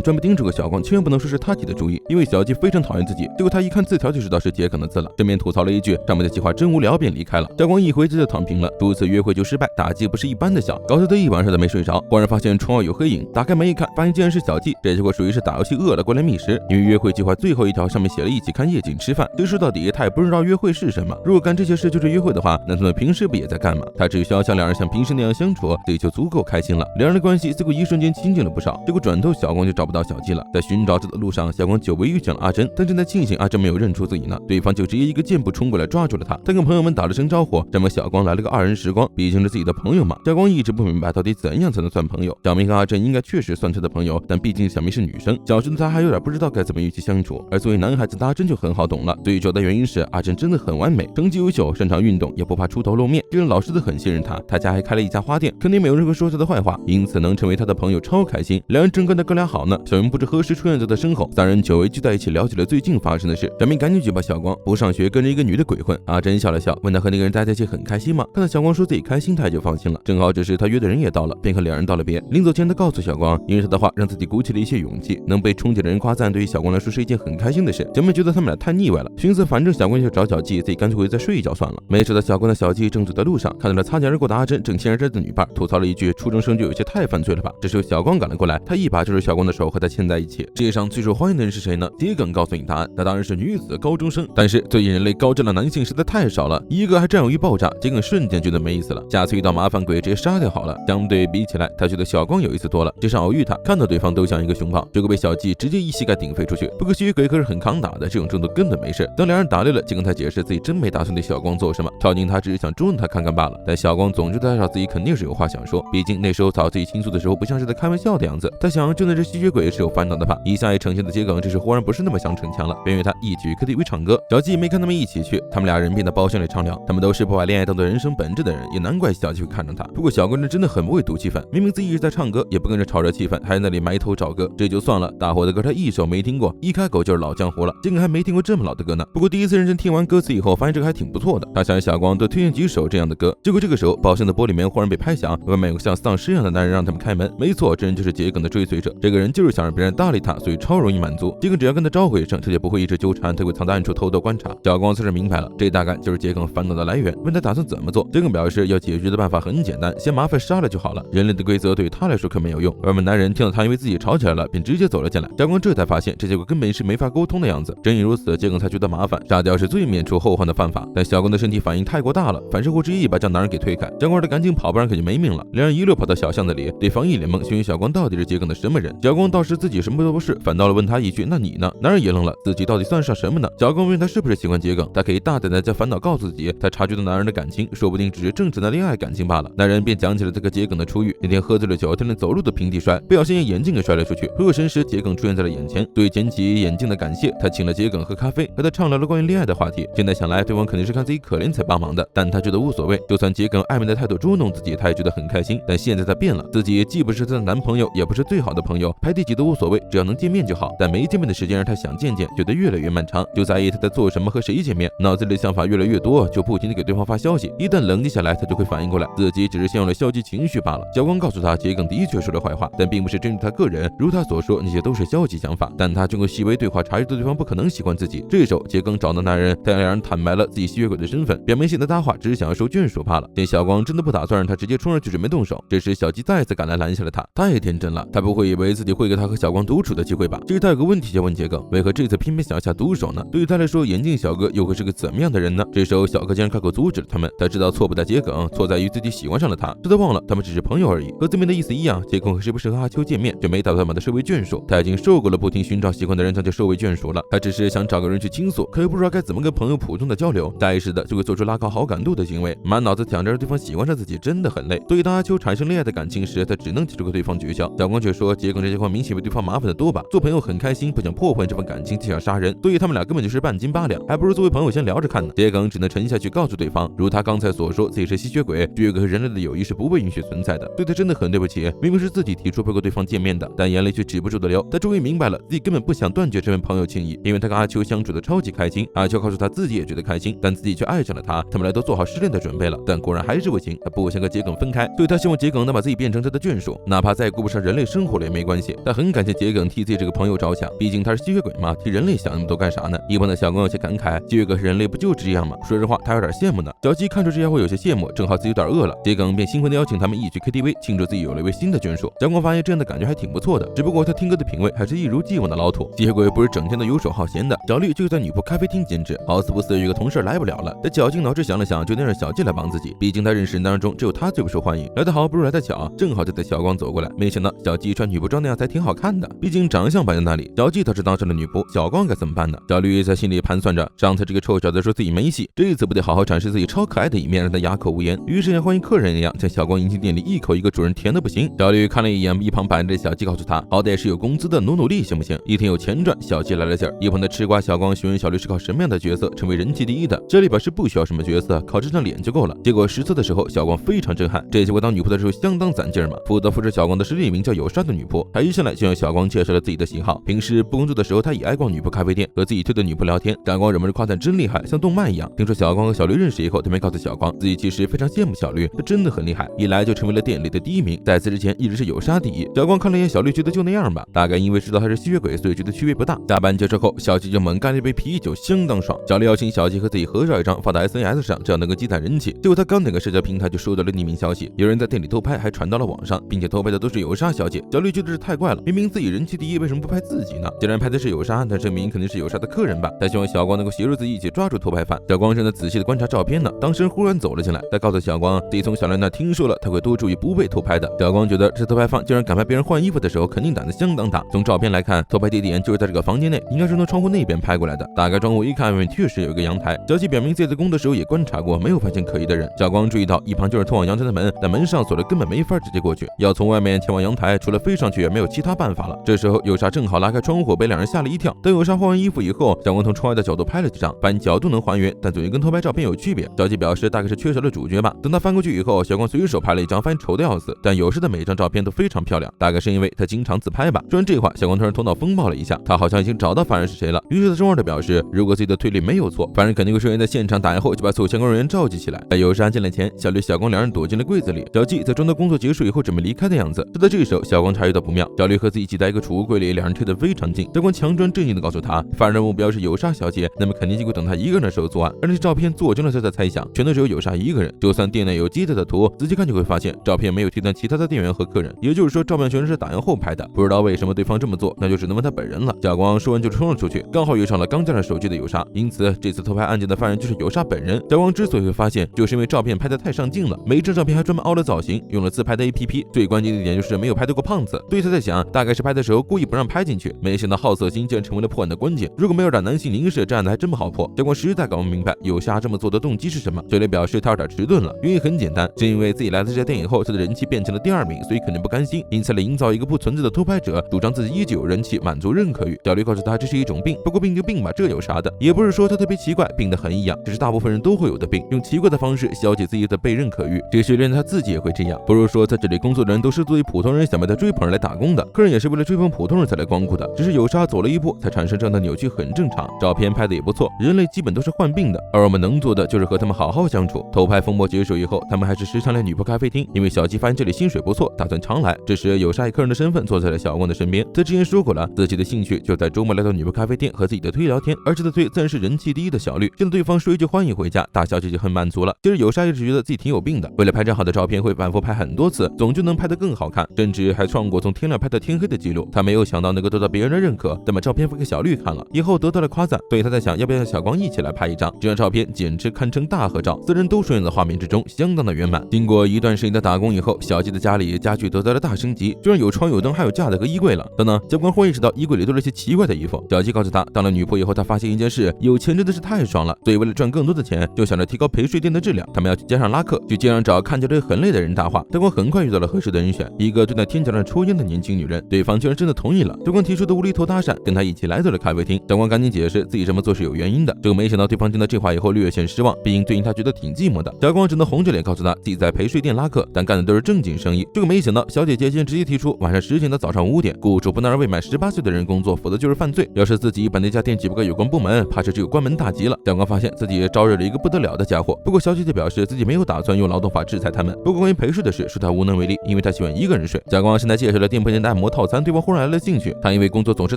专门叮嘱个小光，千万不能说是他提的主意，因为小纪非常讨厌自己。结果他一看字条就知道是桔梗的字了，正面吐槽了一句上面的计划真无聊，便离开了。小光一回家就躺平了，如此约会就失败，打击不是一般的小，搞得他一晚上都没睡着。忽然发现窗外有黑影，打开门一看，发现竟然是小纪。这结果属于是打游戏饿了过来觅食，因为约会计划最后一条上面写了一起看夜景吃饭。其实说到底他也不知道约会是什么，如果干这些事就是约会的话，那他们平时不也在干吗？他只需要像2人像平时那样相处，自己就足够开心了。2人的关系似乎一瞬间亲近了不少。结果转头小光就找不到小纪了，在寻找着的路上，小光久违遇见了阿珍，但正在庆幸阿珍没有认出自己呢，对方就直接一个箭步冲过来抓住了他。他跟朋友们打了声招呼，这么小光来了个2人时光，毕竟是自己的朋友嘛。小光一直不明白到底怎样才能算朋友。小明和阿珍应该确实算他的朋友，但毕竟小明是女生，小时的他还有点不知道该怎么与其相处，而作为男孩子的阿珍就很好懂了。最主要的原因是阿珍真的很完美，成绩优秀，擅长运动，也不怕出头露面，这让老师都很信任他。他家还开了一家花店，肯定没有任何说他的坏话，因此能成为他的朋友超开心。2人正跟他哥俩好呢，小明不知何时出现在他身后，3人久违聚在一起聊起了最近发生的事。小明赶紧举报小光不上学跟着一个女的鬼混。阿珍笑了笑，问他和那个人待在一起很开心吗？看到小光说自己开心，他也就放心了。正好这时他约的人也到了，便和两人道了别。临走前，他告诉小光，因为他的话让自己鼓起了一些勇气，能被憧憬的人夸赞，对于小光来说是一件很开心的事。姐妹觉得他们俩太腻歪了，寻思反正小光就找小季，自己干脆回去再睡一觉算了。没想到小光的小季正走在路上，看到了擦肩而过的阿珍正牵着这的女伴，吐槽了一句：“初中生就有些太犯罪了吧？”这时候小光赶了过来，他一把就是小光的手，和他牵在一起。世界上最受欢迎的人是谁呢？桔梗告诉你答案，那当然是女子高中生。但是对应人类高质量男性实在太少了，一个还占有欲爆炸，桔梗瞬间觉得没意思了。下次遇到麻烦鬼直接杀掉好了。相对比起来，他觉得小光有意思多了。就像偶遇他，看到对方都像一个熊抱，结果被小季直接一膝盖顶飞出去。不过吸血鬼可是很抗打的，这种程度根本没事。等两人打累了，桔梗才解释自己真没打算对小光做什么，跳进他只是想捉弄他看看罢了。但小光总觉得至少自己肯定是有话想说，毕竟那时候找自己倾诉的时候不像是在开玩笑的样子。他想就那只吸血鬼是有烦恼的吧。一向爱逞强的桔梗这时忽然不是那么想逞强了，便约他一起去 KTV 唱歌。小季没看他们一起去，他们俩人便在包厢里畅聊。他们都是不把恋爱当做人生本质的人，也难怪小季会看上他。不过小光人真的很不会读气氛，明明自己一直在唱歌，也不跟着炒热气氛，还在那里埋头找歌。这就算了，大火的歌他一首没听过，一开口就是老江湖了。桔梗还没听过这么老的歌呢。不过第一次认真听完歌词以后，发现这个还挺不错的。他想小光多推荐几首这样的歌。结果这个时候，包厢的玻璃门忽然被拍响，外面有个像丧尸一样的男人让他们开门。没错，这人就是桔梗的追随者。这个人就是想让别人搭理他，所以超容易满足。桔梗只要跟他招呼一声，他就不会一直纠缠，他会藏在暗处偷偷观察。小光算是明白了，这大概就是桔梗烦恼的来源。问他打算怎么做，桔梗表示要解决的办法很简单，先麻烦杀了就好了。人类的规则对他来说可没有用。外面男人听到他因为自己吵起来了，便直接走了进来。小光这才发现这结果根本是没法沟通的样子。正因如此，桔梗才觉得麻烦，杀掉是最免除后患的办法。但小光的身体反应太过大了，反射弧直接一把将男人给推开。小光得赶紧跑，不然可就没命了。两人一路跑到小巷子里，对方一脸懵，询问小光到底是桔梗的什么人。小光倒是自己什么都不是，反倒了问他一句：“那你呢？”男人也愣了，自己到底算上什么呢？小光问他是不是喜欢桔梗，他可以大胆的将烦恼告诉自己，他察觉到男人的感情，说不定只是正常的恋爱感情罢了。男人便讲起了这个桔梗的初遇。那天喝醉了酒，他连走路都平地摔，不小心眼镜给摔了出去。回过神时，桔梗出现在了眼前，对捡起眼镜的感谢，他请了桔梗喝咖啡，和他畅聊了关于恋爱的话题。现在想来，对方肯定是看自己可怜才帮忙的，但他觉得无所谓。就算桔梗暧昧的态度捉弄自己，他也觉得很开心。但现在他变了，自己既不是他的男朋友，也不是最好的朋友，排第几都无所谓，只要能见面就好。但没见面的时间让他想见见，觉得越来越漫长，就在意他在做什么和谁见面，脑子里的想法越来越多，就不停地给对方发消息。一旦冷静下来，他就会反应过来，自己只是陷入了消极情绪罢了。小光告诉他，桔梗的确说了坏话，但并不是针对他个人，如他所说，那些都是消极想法。但他经过细微对话，察觉到对方不可能喜欢自己。这时候，桔梗找到男人，但两人坦白了自己吸血鬼的身份，表明现在搭话只是想要受眷属罢了。见小光真的不打算让他直接冲上去准备动手，这时小鸡再次赶来拦下了他。太天真了，他不会以为自己会给他和小光独处的机会吧？这时他有个问题要问桔梗，为何这次偏偏想下毒手呢？对于他来说，眼镜小哥又会是个怎么样的人呢？这时候小哥竟然开口阻止了他们。他知道错不在桔梗，错在于自己喜欢上了他。这他忘了他们只是朋友而已，和字面的意思一样。桔梗和时不时和阿秋见面，就没打算把他收为眷属。他已经受够了不停寻找喜欢的人才就收为眷属了。他只是想找个人去倾诉，可又不知道该怎么跟朋友普通的交流，下意识的就会做出拉高好感度的行为，满脑子想着让对方喜欢上自己，真的很累。所以当阿秋产生恋爱的感情时，他只能提出和对方绝交。小光却说桔梗这些话明显比对方麻烦的多吧，做朋友很开心，不想破坏这份感情就想杀人，所以他们俩根本就是半斤八两，还不如作为朋友先聊着看呢。桔梗只能沉下去告诉对方，如他刚才所说，自己是吸血鬼，血鬼和人类的友谊是不被允许存在的，对他真的很对不起。明明是自己提出陪过对方见面的，但眼泪却止不住的流。他终于明白了，自己根本不想断绝这份朋友情谊，因为他跟阿秋相处的超级开心。阿秋告诉他自己也觉得开心，但自己却爱上了他。他们俩都做好失恋的准备了，但果然还是不行。他不想跟桔梗分开，所以他希望桔梗能把自己变成他的眷属，哪怕再也顾不上人类生活了也没关系。他很感谢桔梗替自己这个朋友着想，毕竟他是吸血鬼嘛，替人类想那么多干啥呢？一旁的小光有些感慨，吸血鬼和人类不就这样吗？说实话，他有点羡慕呢。小鸡看出这家伙有些羡慕，正好自己有点饿了，桔梗便兴奋地邀请他们一起去 KTV 庆祝自己有了一位新的眷属。小光发现这样的感觉还挺不错的，只不过他听歌的品味还是一如既往的老土。吸血鬼不是整天都游手好闲的，小绿就在女仆咖啡厅兼职，好死不死有个同事来不了了。他绞尽脑汁想了想，决定让小季来帮自己，毕竟他认识人当中只有他最不受欢迎。来得好不如来得巧，正好就在小光走过来，没想到小季穿女仆装那样才挺好看的，毕竟长相摆在那里。小季倒是当上了女仆，小光该怎么办呢？小绿在心里盘算着，上次这个臭小子说自己没戏，这次不得好好展示自己超可爱的一面，让他哑口无言。于是像欢迎客人一样，将小光迎进店里，一口一个主人甜的不行。小绿看了一眼一旁摆着的小鸡，告诉他好歹是有工资的，努力行不行？一天有钱赚。小鸡来了劲儿，一旁的吃瓜小光询问小绿是靠什么样的角色成为人气第一的。小绿表示不需要什么角色，靠这张脸就够了。结果实测的时候，小光非常震撼，这结果当女仆的时候相当攒劲儿嘛。负责扶持小光的是另一名叫友善的女仆，她一上来就向小光介绍了自己的喜好，平时不工作的时候，她也爱逛女仆咖啡店，和自己推的女仆聊天。小光忍不住夸赞真厉害，像动漫一样。听说小小光和小绿认识以后，他们告诉小光自己其实非常羡慕小绿，他真的很厉害，一来就成为了店里的第1名，在此之前一直是有杀第1。小光看了一眼小绿，觉得就那样吧，大概因为知道他是吸血鬼，所以觉得区别不大。下班结束后，小吉就猛干了一杯啤酒，相当爽。小绿邀请小吉和自己合照一张，发到 SNS 上，这样能够积攒人气。结果他刚哪个社交平台就收到了匿名消息，有人在店里偷拍，还传到了网上，并且偷拍的都是有杀小姐。小绿觉得是太怪了，明明自己人气第1，为什么不拍自己呢？既然拍的是有杀，那证明肯定是有杀的客人吧。他希望小光能够协助自己一起抓住偷拍犯。小光正在仔细的观察照片呢，当事人忽然走了进来，他告诉小光自己从小绿那听说了，他会多注意不被偷拍的。小光觉得这偷拍犯竟然敢拍别人换衣服的时候，肯定胆子相当大。从照片来看，偷拍地点就是在这个房间内，应该是从窗户那边拍过来的。打开窗户一看，外面确实有一个阳台。小吉表明自己在工作的时候也观察过，没有发现可疑的人。小光注意到一旁就是通往阳台的门，但门上锁了，根本没法直接过去，要从外面前往阳台，除了飞上去也没有其他办法了。这时候有沙正好拉开窗户，被两人吓了一跳。等有沙换完衣服以后，小光从窗外的角度拍了几张，发现角度能还原，但总觉跟偷拍照片有区别。小吉表示大概是缺少了主角吧。等他翻过去以后，小光随手拍了一张，发现丑的要死，但有时的每一张照片都非常漂亮，大概是因为他经常自拍吧。说完这话，小光突然头脑风暴了一下，他好像已经找到犯人是谁了。于是他中二的表示，如果自己的推理没有错，犯人肯定会顺利在现场打完后就把所有相关人员召集起来。在有沙进来前，小绿、小光两人躲进了柜子里。小吉在装到工作结束以后准备离开的样子。就在这时候，小光察觉到不妙，小绿和自己挤在一个储物柜里，两人贴得非常近。小光强装镇静地告诉他，犯人的目标是有沙小姐，那么肯定就会等他一个人的时候作案。而那些照片做真了，他在猜想，全都只有沙一个人。就算店内有接待的图，仔细看就会发现照片没有贴断其他的店员和客人，也就是说照片全是打烊后拍的。不知道为什么对方这么做，那就只能问他本人了。小光说完就冲了出去，刚好遇上了刚加了手机的有沙，因此这次偷拍案件的犯人就是有沙本人。小光之所以会发现，就是因为照片拍得太上镜了，每一张照片还专门凹了造型，用了自拍的 APP。最关键的一点就是没有拍到过胖子，所以他在想，大概是拍的时候故意不让拍进去。没想到好色心竟然成为了破案的关键，如果没有让男性凝视，这案子还真不好破。小光实在搞不明白有沙这么做的动机是什么。小绿表示他有点迟钝了，原因很简单，是因为自己来到这家店以后，他的人气变成了第2名，所以肯定不甘心，因此来营造一个不存在的偷拍者，主张自己依旧有人气，满足认可欲。小绿告诉他这是一种病，不过病就病吧，这有啥的？也不是说他特别奇怪，病得很异样，只是大部分人都会有的病，用奇怪的方式消解自己的被认可欲。这是连他自己也会这样。不如说在这里工作的人都是作为普通人想为他追捧而来打工的，客人也是为了追捧普通人才来光顾的，只是有沙走了一步才产生这样的扭曲，很正常。照片拍的也不错，人类基本都是患病的，而我们能做的就是和他们好好相处。偷拍风波结束以后，他们还是时常来女仆咖啡厅，因为小吉发现这里薪水不错，打算常来。这时有沙以客人的身份坐在了小光的身边，他之前说过了，自己的兴趣就在周末来到女仆咖啡店和自己的推聊天，而这的推自然是人气第1的小绿。现在对方说一句欢迎回家，大小姐就很满足了。接着有沙一直觉得自己挺有病的，为了拍张好的照片会反复拍很多次，总就能拍得更好看，甚至还创过从天亮拍到天黑的记录。他没有想到能够得到别人的认可，但把照片发给小绿看了以后得到了夸赞，所以他在想要不要和小光一起来拍一张。这张照片简直堪称大合照，4人都出现在画面之中，相当的圆满。经过一段时间的打工以后，小吉的家里家具得到了大升级，居然有床有灯，还有架子和衣柜了。等等，小光忽然意识到衣柜里都是些奇怪的衣服。小吉告诉他，当了女仆以后，他发现一件事，有钱真的是太爽了，所以为了赚更多的钱，就想着提高陪睡店的质量。他们要去街上拉客，去街上找看起来很累的人搭话。小光很快遇到了合适的人选，一个蹲在天桥上抽烟的年轻女人，对方居然真的同意了。小光提出的无厘头搭讪，跟他一起来到了咖啡厅。小光赶紧解释自己这么做是有原因的，结果没想到对方听到这话以后略显失望，毕竟最近他觉得挺寂寞的。小光只能红着脸告诉他自己在陪睡店拉客，但干的都是正经生意。这个没想到小姐姐竟然直接提出晚上10点到早上5点，雇主不能让未满18岁的人工作，否则就是犯罪。要是自己把那家店举报给有关部门，怕是只有关门大吉了。小光发现自己也招惹了一个不得了的家伙，不过小姐姐表示自己没有打算用劳动法制裁他们。不过关于陪睡的事，说他无能为力，因为他喜欢一个人睡。小光现在介绍了店铺内的按摩套餐，对方忽然来了兴趣。他因为工作总是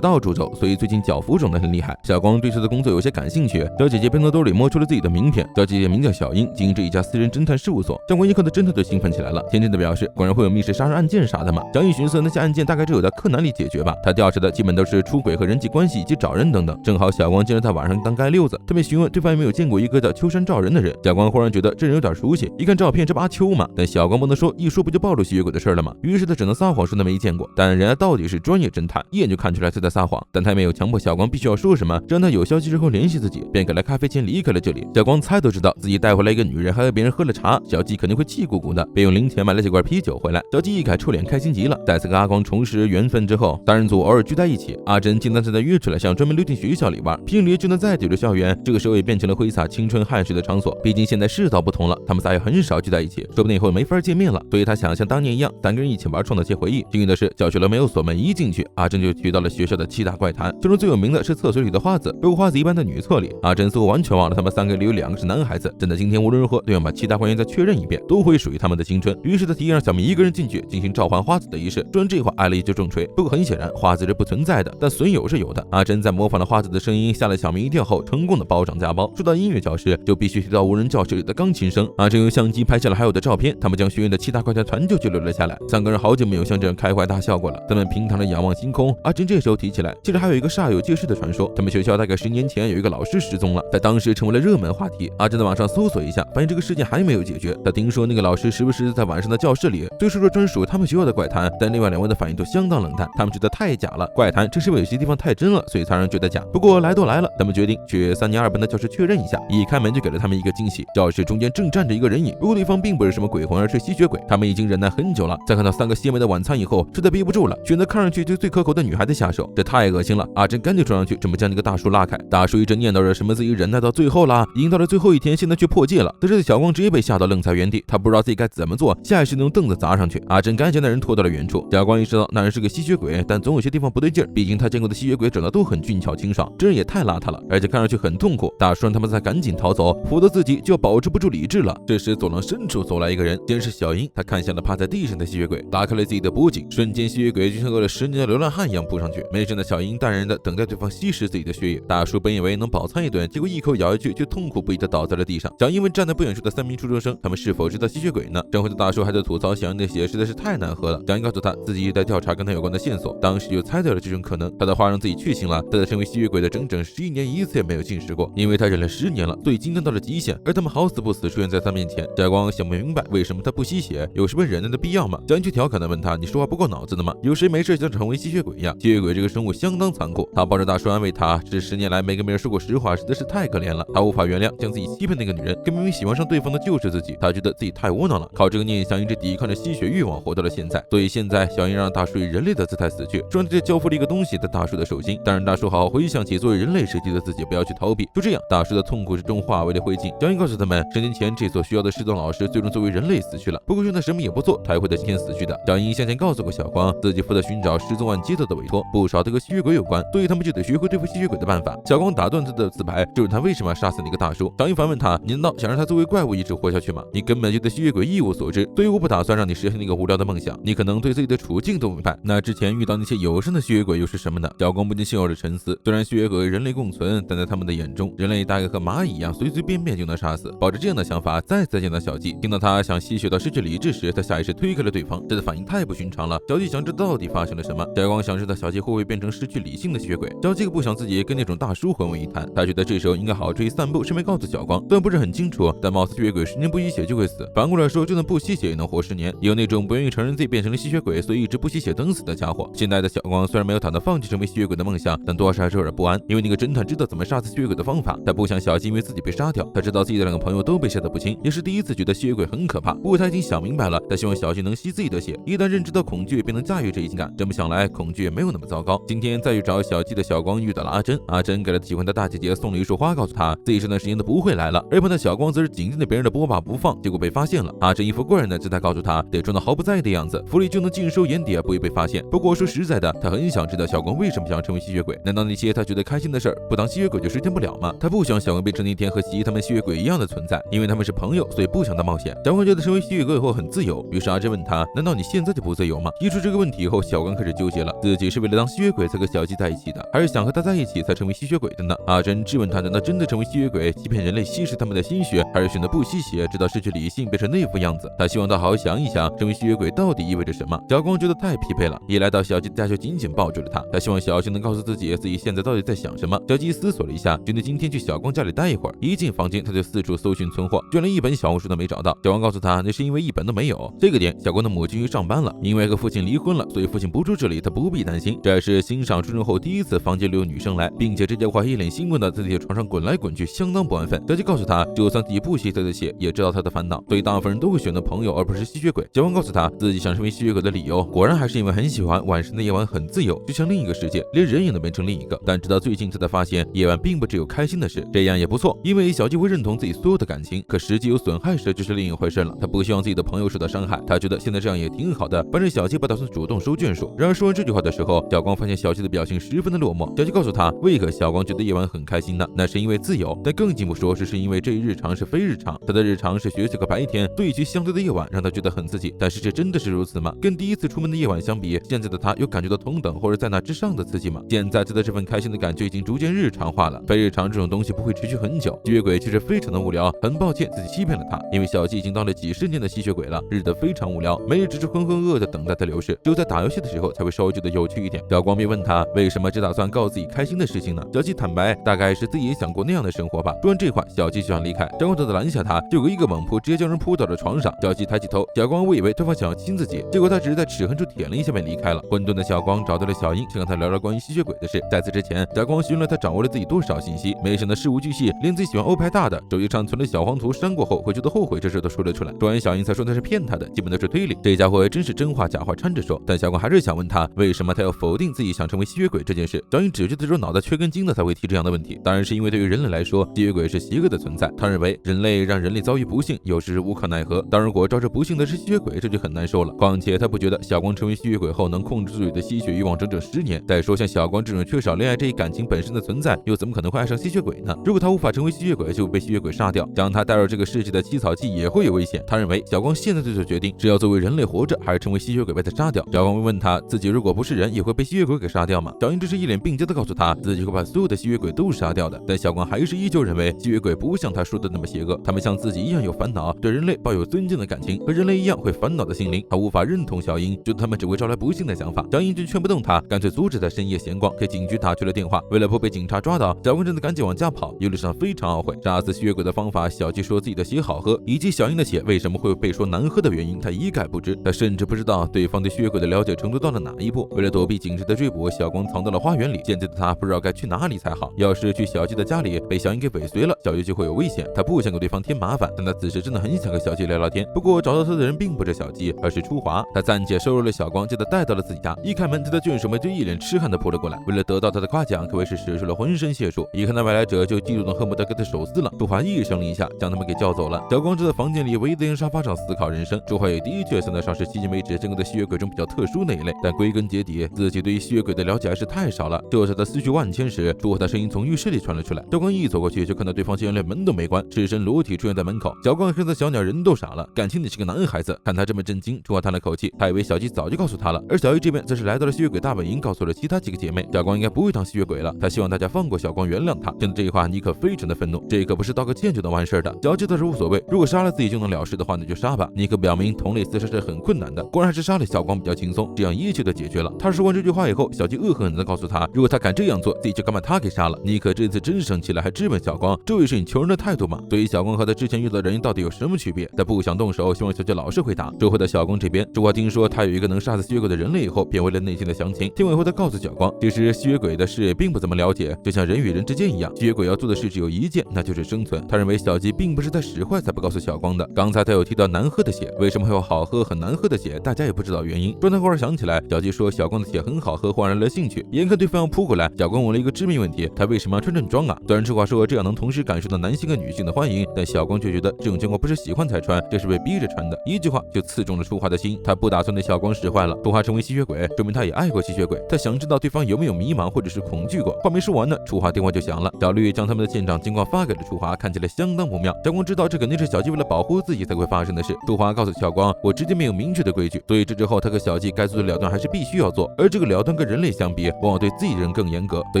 到处走，所以最近脚浮肿得很厉害。小光对他的工作有些感兴趣，小姐姐便从兜里摸出了自己的名片。小姐姐名叫小英，经营着一家私人侦探事务所。小光一看到侦探就兴奋起来了，天真的表示果然会有密室杀人案件啥的嘛。小英寻思那些案件大概只有在柯南里解决吧，他调查的基本都是出轨和人际关系以及找人等等。正好小光今日在晚上当街溜子，特别询问对方有没有见过一个叫秋山照人的人。小光忽然觉得这人有点熟悉，一看照片这不阿秋嘛，但小光不能说，一说不就暴露吸血鬼的事了吗？于是他只能撒谎说他没见过，但人家到底是专业侦探，一眼就看出来他在撒谎。但他没有强迫小光必须要说什么，只让他有消息之后联系自己，便给了咖啡钱离开了这里。小光猜都知道自己带回来一个女人，还和别人喝了茶，小鸡肯定会气鼓鼓的，便用零钱买了几罐啤酒回来。小鸡一改臭脸，开心极了。再次跟阿光重拾缘分之后，三人组偶尔聚在一起。阿珍经常在约出来，想专门溜进学校里玩。平日里就能再久的校园，这个时候也变成了挥洒青春汗水的场所。毕竟现在世道不同了，他们仨也很少聚在一起，说不定以后没法见面了。所以他想像当年一样，3个人一起玩，创造些回忆。幸运的是，教学楼没有锁门，一进去，阿珍就提到了学校的7大怪谈，其中最有名的是厕所里的花子。不过花子一般在女厕里，阿珍似乎完全忘了他们3个个里有2个是男孩子，真的今天无论如何都要把其他会员再确认一遍，都会属于他们的青春。于是他提议让小明一个人进去进行召唤花子的仪式。说完这话，挨了一记重锤。不过很显然，花子是不存在的，但损友是有的。阿珍在模仿了花子的声音，吓了小明一跳后，成功的包上家包。说到音乐教室，就必须提到无人教室里的钢琴声。阿珍用相机拍下了好友的照片，他们将学院的7大快团就记录了下来。3个人好久没有像这样开怀大笑过了。他们平躺着仰望星空。阿珍这时候提起来，其实还有一个煞有介事的传说，他们学校大概10年前有一个老师失踪了，在当时成为了热门话题。阿珍在网上搜索一下，发现这个事件还没有解决。他听说那个老师时不时在晚上的教室里对说着专属他们学校的怪谈，但另外2位的反应都相当冷淡，他们觉得太假了。怪谈正是因为有些地方太真了，所以才让人觉得假。不过来都来了，他们决定去3年2班的教室确认一下。一开门就给了他们一个惊喜，教室中间正站着一个人影，不过对方并不是什么鬼魂，而是吸血鬼。他们已经忍耐很久了，在看到3个鲜美的晚餐以后，实在憋不住了，选择看上去就最可口的女孩子下手，这太恶心了。阿珍赶紧冲上去，准备将那个大叔拉开。大叔一直念叨着什么自己忍耐到最后啦，已经到了最后一天，现在却破戒了。得知的小光直接被吓到愣在原地，他不知道自己该怎么做，下意识用凳子砸上去。阿珍赶紧将那人拖到了远处。小光意识到那人是个吸血鬼，但总有些地方不对劲儿，毕竟他见过的吸血鬼长得都很俊俏清爽，这人也太邋遢了，而且看上去很痛苦。大叔让他们再赶紧逃走，否则自己就要保持不住理智了。这时走廊深处走来一个人，竟然是小英。他看向了趴在地上的吸血鬼，拉开了自己的脖颈，瞬间吸血鬼就像饿了10年的流浪汉一样扑上去。没事的小英淡然的等待对方吸食自己的血液。大叔本以为能饱餐一顿，结果一口咬下去就痛苦不已的倒在了地上。小英问站在不远处的3名初中生，他们是否知道吸血鬼呢？这回的大叔还在吐槽小英的血实在是太难喝了。小英告诉他自己在调查跟他有关的线索，当时就猜到了这种可能。他的话让自己确信了，他在成为吸血鬼的整整11年一次也没有进食过，因为他忍了10年了，所以今天到了极限，而他们好死不死出现在他面前。小光想不明白为什么他不吸血，有什么忍耐的必要吗？小英去调侃的问他，你说话不够脑子的吗？有谁没事想成为吸血鬼呀？吸血鬼这个生物相当残酷。他抱着大叔安慰他，这10年来没跟别人说过实话，实在是太可怜了。他无法原谅将自己欺骗那个女人，跟明明喜欢上对方的就是自己。他觉得自己太窝囊了，靠这个念想一直抵抗着吸血欲望活到了现在。所以现在小英让大叔以人类的姿态死去，说这交付了一个东西在大叔的手心，但让大叔好好回想起作为人类时期的自己，不要去逃避。就这样，大叔的痛苦之中化为了灰烬。小英告诉他们，10年前这所学校的失踪老师最终作为人类死去了，不过现在什么也不做，他也会在今天死去的。小英先前告诉过小光，自己负责寻找失踪案接到的委托，不少都和吸血鬼有关，所以他们就得学会对付吸血鬼的办法。小光打断他的自白，就是他为什么要杀死那个大叔。小英反问他，你难道想让他作为怪物一直活下去吗？你根本就对吸血鬼一无所知，所以我不打算让你实现那个无聊的梦想。你可能对自己的处境都明白，那之前遇到那些友善的吸血鬼又是什么呢？小光不禁陷入了沉思。虽然吸血鬼人类共存，但在他们的眼中，人类大概和蚂蚁一样，随随便便就能杀死。抱着这样的想法，再次见到小季，听到他想吸血到失去理智时，他下意识推开了对方。这的反应太不寻常了。小季想知道到底发生了什么。小光想知道小季会不会变成失去理性的吸血鬼。小季不想自己跟那种大叔混为一谈，他觉得这时候应该好好出去散步，顺便告诉小光，虽然不是很清楚，但貌似吸血鬼10年不吸血就会死。反过来说，就算不吸血也能活10年。有那种不愿意承认自己变成了吸血鬼，所以一直不吸血等死的家伙。现在的小光虽然没有打算放弃成为吸血鬼的梦想，但多少还是有点不安，因为那个侦探知道怎么杀死吸血鬼的方法。他不想小季因为自己被杀掉，他知道自己的2个朋友都被吓得不轻，也是第一次觉得吸血鬼很可怕。不过他已经想明白了，他希望小季能吸自己的血，一旦认知到恐惧，便能驾驭这一情感。这么想来，恐惧也没有那么糟糕。今天再去找小季的小光遇到了阿珍，阿珍给了喜欢的大姐姐送了一束花，告诉她自己这段时间都不会来了。而旁的小光则是紧盯着别人的波把不放，结果被发现了。阿珍一副怪人的姿态告诉他，得装得毫不在意的样子，福利就能尽收眼底，不会被发现。不过说实在的，他很想知道小光为什么想成为吸血鬼。难道那些他觉得开心的事儿，不当吸血鬼就实现不了吗？他不想小光变成那天和其他们吸血鬼一样的存在，因为他们是朋友，所以不想当冒险。小光觉得成为吸血鬼以后很自由，于是阿珍问他，难道你现在就不自由吗？提出这个问题以后，小光开始纠结了，自己是为了当吸血鬼才和小季在一起的，还是想和他在一起才成为吸血鬼的呢？阿珍质问他，难道真的成为吸血鬼，欺骗人类吸食他们的心血，还是选择不吸血，直到失去理性变成那副样子？他希望他好好想一想，成为吸血鬼到底意味着什么。小光觉得太疲惫了，一来到小季家就紧紧抱住了他，他希望小季能告诉自己现在到底在想什么。小季思索了一下，决定今天去小光家里待一会儿。一进房间，他就四处搜寻存货，居然连一本小红书都没找到。小光告诉他，那是因为一本都没有。这个点，小光的母亲去上班了，因为和父亲离婚了，所以父亲不住这里，他不必担心。这是新上初中后第一次房间里有女生来，并且这家伙一脸兴奋的在自己的床上滚来滚去，相当不安分。小季告诉他，就算自己不吸他的血，也知道他的烦恼，所以大部分人都会选择朋友而不是吸血鬼。小光告诉他自己想成为吸血鬼的理由，果然还是因为很喜欢晚上的夜晚很自由，就像另一个世界，连人也能变成另一个。但直到最近他才发现，夜晚并不只有开心的事，这样也不错，因为小季会认同自己所有的感情，可实际有损害时就是另一回事了。他不希望自己的朋友受到伤害，他觉得现在这样也挺好的，反正小季不打算主动收眷属。然而说完这句话的时候，小光发现小季的表情十分的落寞。小季告诉他，为何小光觉得夜晚很开心呢？那是因为自由，但更进一步说，是因为这一日常是非日常，他的日常是学习和白天，对其相对的夜晚让他觉得很刺激。但是这真的是如此吗？跟第一次出门的夜晚相比，现在的他有感觉到同等或者在那之上的刺激吗？现在他的这份开心的感觉已经逐渐日常化了。非日常这种东西不会持续很久，吸血鬼其实非常的无聊。很抱歉自己欺骗了他，因为小鸡已经当了几十年的吸血鬼了，日子非常无聊，每日只是浑浑噩噩的等待他流逝，只有在打游戏的时候才会稍微觉得有趣一点。小光便问他为什么只打算告诉自己开心的事情呢？小鸡坦白，大概是自己也想过那样的生活吧。说完这话，小鸡就想离开，张光头的拦下他，就有一个猛扑，直接将人扑倒在床上。小鸡抬起头，小光误以为对方想要亲自己，结果他只是在齿痕处舔了一下便离开了。混沌的小光找到了小樱，想跟他聊聊关于吸血鬼的事。在此之前，小光询问了他掌握了自己多少信息，没想到事无巨细，连自己喜欢欧派大的手机上存了小黄图删过后会觉得后悔这事都说了出来。说完，小樱才说那是骗他的，基本都是推理。这家伙真是真话假话掺着说。但小光还是想问他为什么他要否定自己想成为吸血鬼这件事。小樱只觉得说脑袋缺根筋的才会提这样的问题，当然是因为对于人类来说，吸血鬼是邪恶的存在。他认为人类让人类遭遇不幸，有时无可奈何。当如果招致不幸的是吸血鬼，这就很难受了。况且他不觉得小光成为吸血鬼后能控制自己的吸血欲望整整10年。再说像小光这种缺少恋爱这一感情本身的存在，又怎么可能会爱上吸血鬼呢？如果他无法成为吸血鬼，就会被吸血鬼杀掉，将他带入这个世界的七草剂也会有危险。他认为小光现在就做决定，是要作为人类活着，还是成为吸血鬼被他杀掉。小光问他自己如果不是人，也会被吸血鬼给杀掉吗？小樱只是一脸病娇的告诉他自己会把所有的吸血鬼都杀掉的。但小光还是依旧认为吸血鬼不像他说的那么邪恶，他们像自己一样有烦恼，对人类抱有尊敬的感情，和人类一样会烦恼的心灵。他无法认同小樱，觉得他们只会招来不幸的想法。小樱就劝不动他，干脆阻止他深夜闲逛，给警局打去了电话。为了不被警察抓到，小光真的赶紧往家跑，一路上非常懊悔。杀死吸血鬼的方法，小鸡说自己的血好喝，以及小樱的血为什么会被说难喝的原因，他一概不知。他甚至不知道对方对吸血鬼的了解程度到了哪一步。为了躲避警察的追捕，小光藏到了花园里。现在的他不知道该去哪里才好。要是去小鸡的家里，被小樱给尾随了，小鸡就会有危险。他不想给对方添麻烦，但他此时真的很想和小鸡聊聊天。不过找到他的人并不是小鸡，而是初华。他暂且收留了小光，将他带到了自己家。一开门，他的眷属们就一脸痴汉的扑了过来。为了得到他的夸奖，可谓是使出了浑身解数。一看到外来者，就嫉妒的恨不得给他手撕了。初华一声令下，将他们给叫走了。小光坐在房间里唯一的人沙发上思考人生。初华也的确算得上是迄今为止见过的吸血鬼中比较特殊那一类，但归根结底，自己对于吸血鬼的了解还是太少了。就在他思绪万千时，初华的声音从浴室里传了出来。小光一走过去，就看到对方竟然连门都没关，赤身裸体出现在门口。小光看到小鸟人都傻了，感情你是个男孩子。看他这么震惊，初华叹了口气，他以为小鸡早就告诉他了。而小姨这边则是来到了吸血鬼大本营，告诉了其他几个姐妹，小光应该不会当吸血鬼了。他希望大家放过小光，原谅他。听到这一话，妮可非常的愤怒，这可不是道个歉就能完事的。小鸡倒是无所谓，如果杀了自己就能了事的话，那就杀吧。妮可表明同类厮杀是很困难的，果然还是杀了小光比较轻松，这样一切都解决了。他说完这句话以后，小鸡恶狠狠地告诉他，如果他敢这样做，自己就敢把他给杀了。妮可这次真生气了，还质问小光，这也是你求人的态度吗？对于小光和他之前遇到的人到底有什么区别，他不想动手，希望小鸡老实回答。之后的小光这边，朱华听说他有一个能杀死吸血鬼的人类以后，便为了内心的详情。听完后，他告诉小光，其实吸血鬼的事也并不怎么了解，就像人与人之间一样，吸血鬼要做的事只有一件，那就是生存。他认为小鸡并不是在使坏才不告诉小光的。刚才他有提到难喝的血，为什么会有好喝很难喝的血，大家也不知道原因。转头忽然想起来，小鸡说小光的血很好喝，焕然了兴趣。眼看对方要扑过来，小光问了一个致命问题，他为什么要穿正装啊？虽然这话说这样能同时感受到男性和女性的欢迎，但小光却觉得这种情况不是喜欢才穿，这是被逼着穿的。一句话就刺中了初华的心，他不打算对小光使坏了。初华成为吸血鬼，说明他也爱过吸血鬼，他想知道对方有没有迷茫或者是恐惧过。话没说完呢，初华电话就响了。小绿将他们的现场情况发给了初华，看起来相当不妙。小光知道这肯定是小鸡为了保护自己才会发生的事。初华告诉小光，我之间没有明确的规矩，所以这之后他和小鸡该做的了断还是必须要做，而这个了断跟人类相比，往往对自己人更严格，所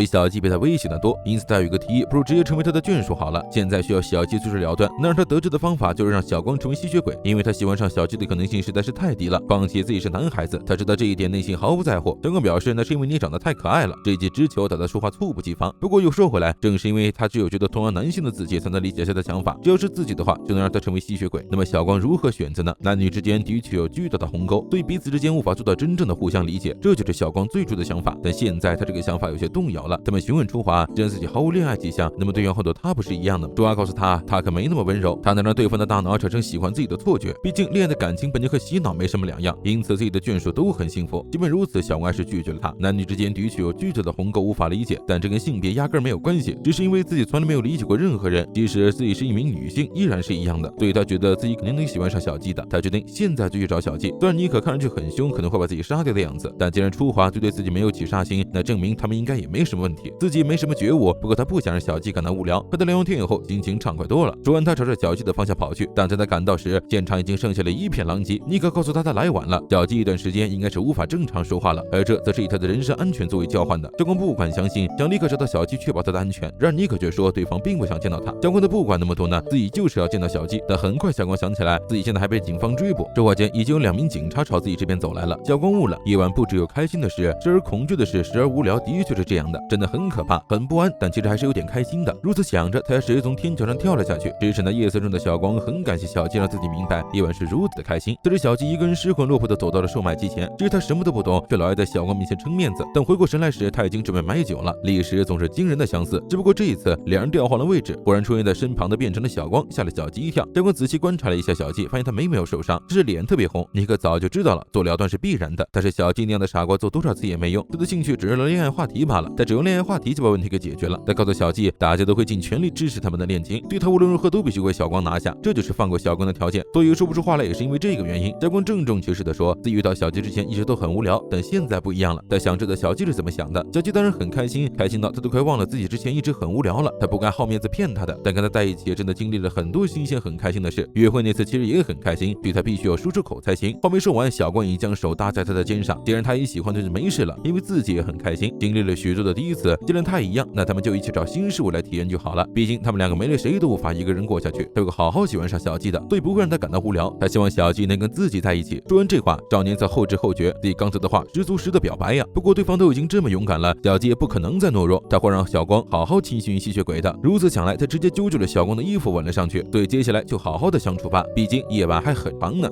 以小鸡被他威胁的多。因此他有一个提议，不如直接成为他的眷属好了。现在需要小鸡做出了断，能让他得志的方法就是让小光成为吸血鬼，因为他喜欢上小鸡的可能性实在是太低了。况且自己是男孩子，他知道这一点，内心毫不在乎。小光表示那是因为你长得太可爱了。这一记直球打得说话猝不及防。不过又说回来，正是因为他只有觉得同样男性的自己才能理解他的想法，只要是自己的话，就能让他成为吸血鬼。那么小光如何选择呢？男女之间的确有巨大的鸿沟，所以彼此之间无法做到真正的互相理解，这就是小光最初的想法。但现在他这个想法有些动摇了。他们询问初华，既然自己毫无恋爱迹象，那么对方后头他不是一样的吗？初华告诉他可没那么温柔，他能让对方的大脑产生喜欢自己的错觉。毕竟恋爱的感情本就和洗脑没什么两样，因此自己的眷属都很幸福。即便如此，小光还是拒绝了他。男女之间的确有巨大的鸿沟，无法理解，但这跟性别压根没有关系，只是因为自己从来没有理解过任何人，即使自己是一名女性，依然是一样的。所以他觉得自己肯定能喜欢上小鸡的。他决定现在就去找小鸡。虽然妮可看上去很凶，可能会把自己杀掉的样子，但既然初华对自己没有起杀心，那证明他们应该也没什么问题。自己没什么觉悟，不过他不想让小鸡感到无聊，和他聊完天以后，心情畅快多了。说完，他朝着小鸡的方向跑去，但在他赶到时，现场已经剩下了一片狼藉。尼克告诉他来晚了，小鸡一段时间应该是无法正常说话了，而这则是以他的人身安全作为交换的。教官不管相信，想立刻找到小鸡确保他的安全，然而尼克却说对方并不想见到他。教官的不管那么多呢，自己就是要见到小鸡。但很快小光想起来自己现在还被警方追捕，这会间已经有2名警察朝自己这边走来了。小光悟了，夜晚不只有开心的事，时而恐惧的事，时而无聊，的确是这样的，真的很可怕，很不安，但其实还是有点开心的。如此想着，他还直接从天桥上跳了下去。只是那夜色中的小光很感谢小鸡，让自己明白夜晚是如此的开心。随着小鸡一个人失魂落魄的走到了售卖机前，只是他什么都不懂，却老爱在小光面前撑面子。等回过神来时，他已经准备买酒了。历史总是惊人的相似，只不过这一次两人调换了位置，忽然出现在身旁的变成了小光，吓了小鸡一跳。小光仔细观察了一下小鸡，发现他没有受伤，只是脸特别红。尼克早就知道了，做了断是必然的，但是小鸡那样的傻瓜做多少次也没用，他的兴趣只是恋爱话题罢了。但只用恋爱话题就把问题给解决了。他告诉小鸡，大家都会尽全力支持他们的恋情，对他无论如何都必须为小光拿下，这就是放过小光的条件。所以说不出话来也是因为这个原因。小光郑重其事地说，自己遇到小鸡之前一直都很无聊，但现在不一样了。他想知道小鸡是怎么想的。小鸡当然很开心，开心到他都快忘了自己之前一直很无聊了。他不敢好面子骗他的，但跟他在一起真的经历了很多新鲜很开心的事。约会那次其实也很开心，所以他必须要说出口才行。话没说完，小光已经将手搭在他的肩上，既然他也喜欢就是没事了，因为自己也很开心，经历了许多的第一次。既然他一样，那他们就一起找新事物来体验就好了。毕竟他们两个没了谁都无法一个人过下去，他会好好喜欢上小鸡的，所以不会让他感到无聊。他希望小鸡能跟自己在一起。说完这话，少年才后知后觉，自己刚才的话十足十的表白呀。不过对方都已经这么勇敢了，小鸡也不可能再懦弱，他会让小光好好亲寻吸血鬼的。如此想来，他直接揪住了小光的衣服吻了上去。对，接下来就好好的相处吧，毕竟夜晚还很长呢。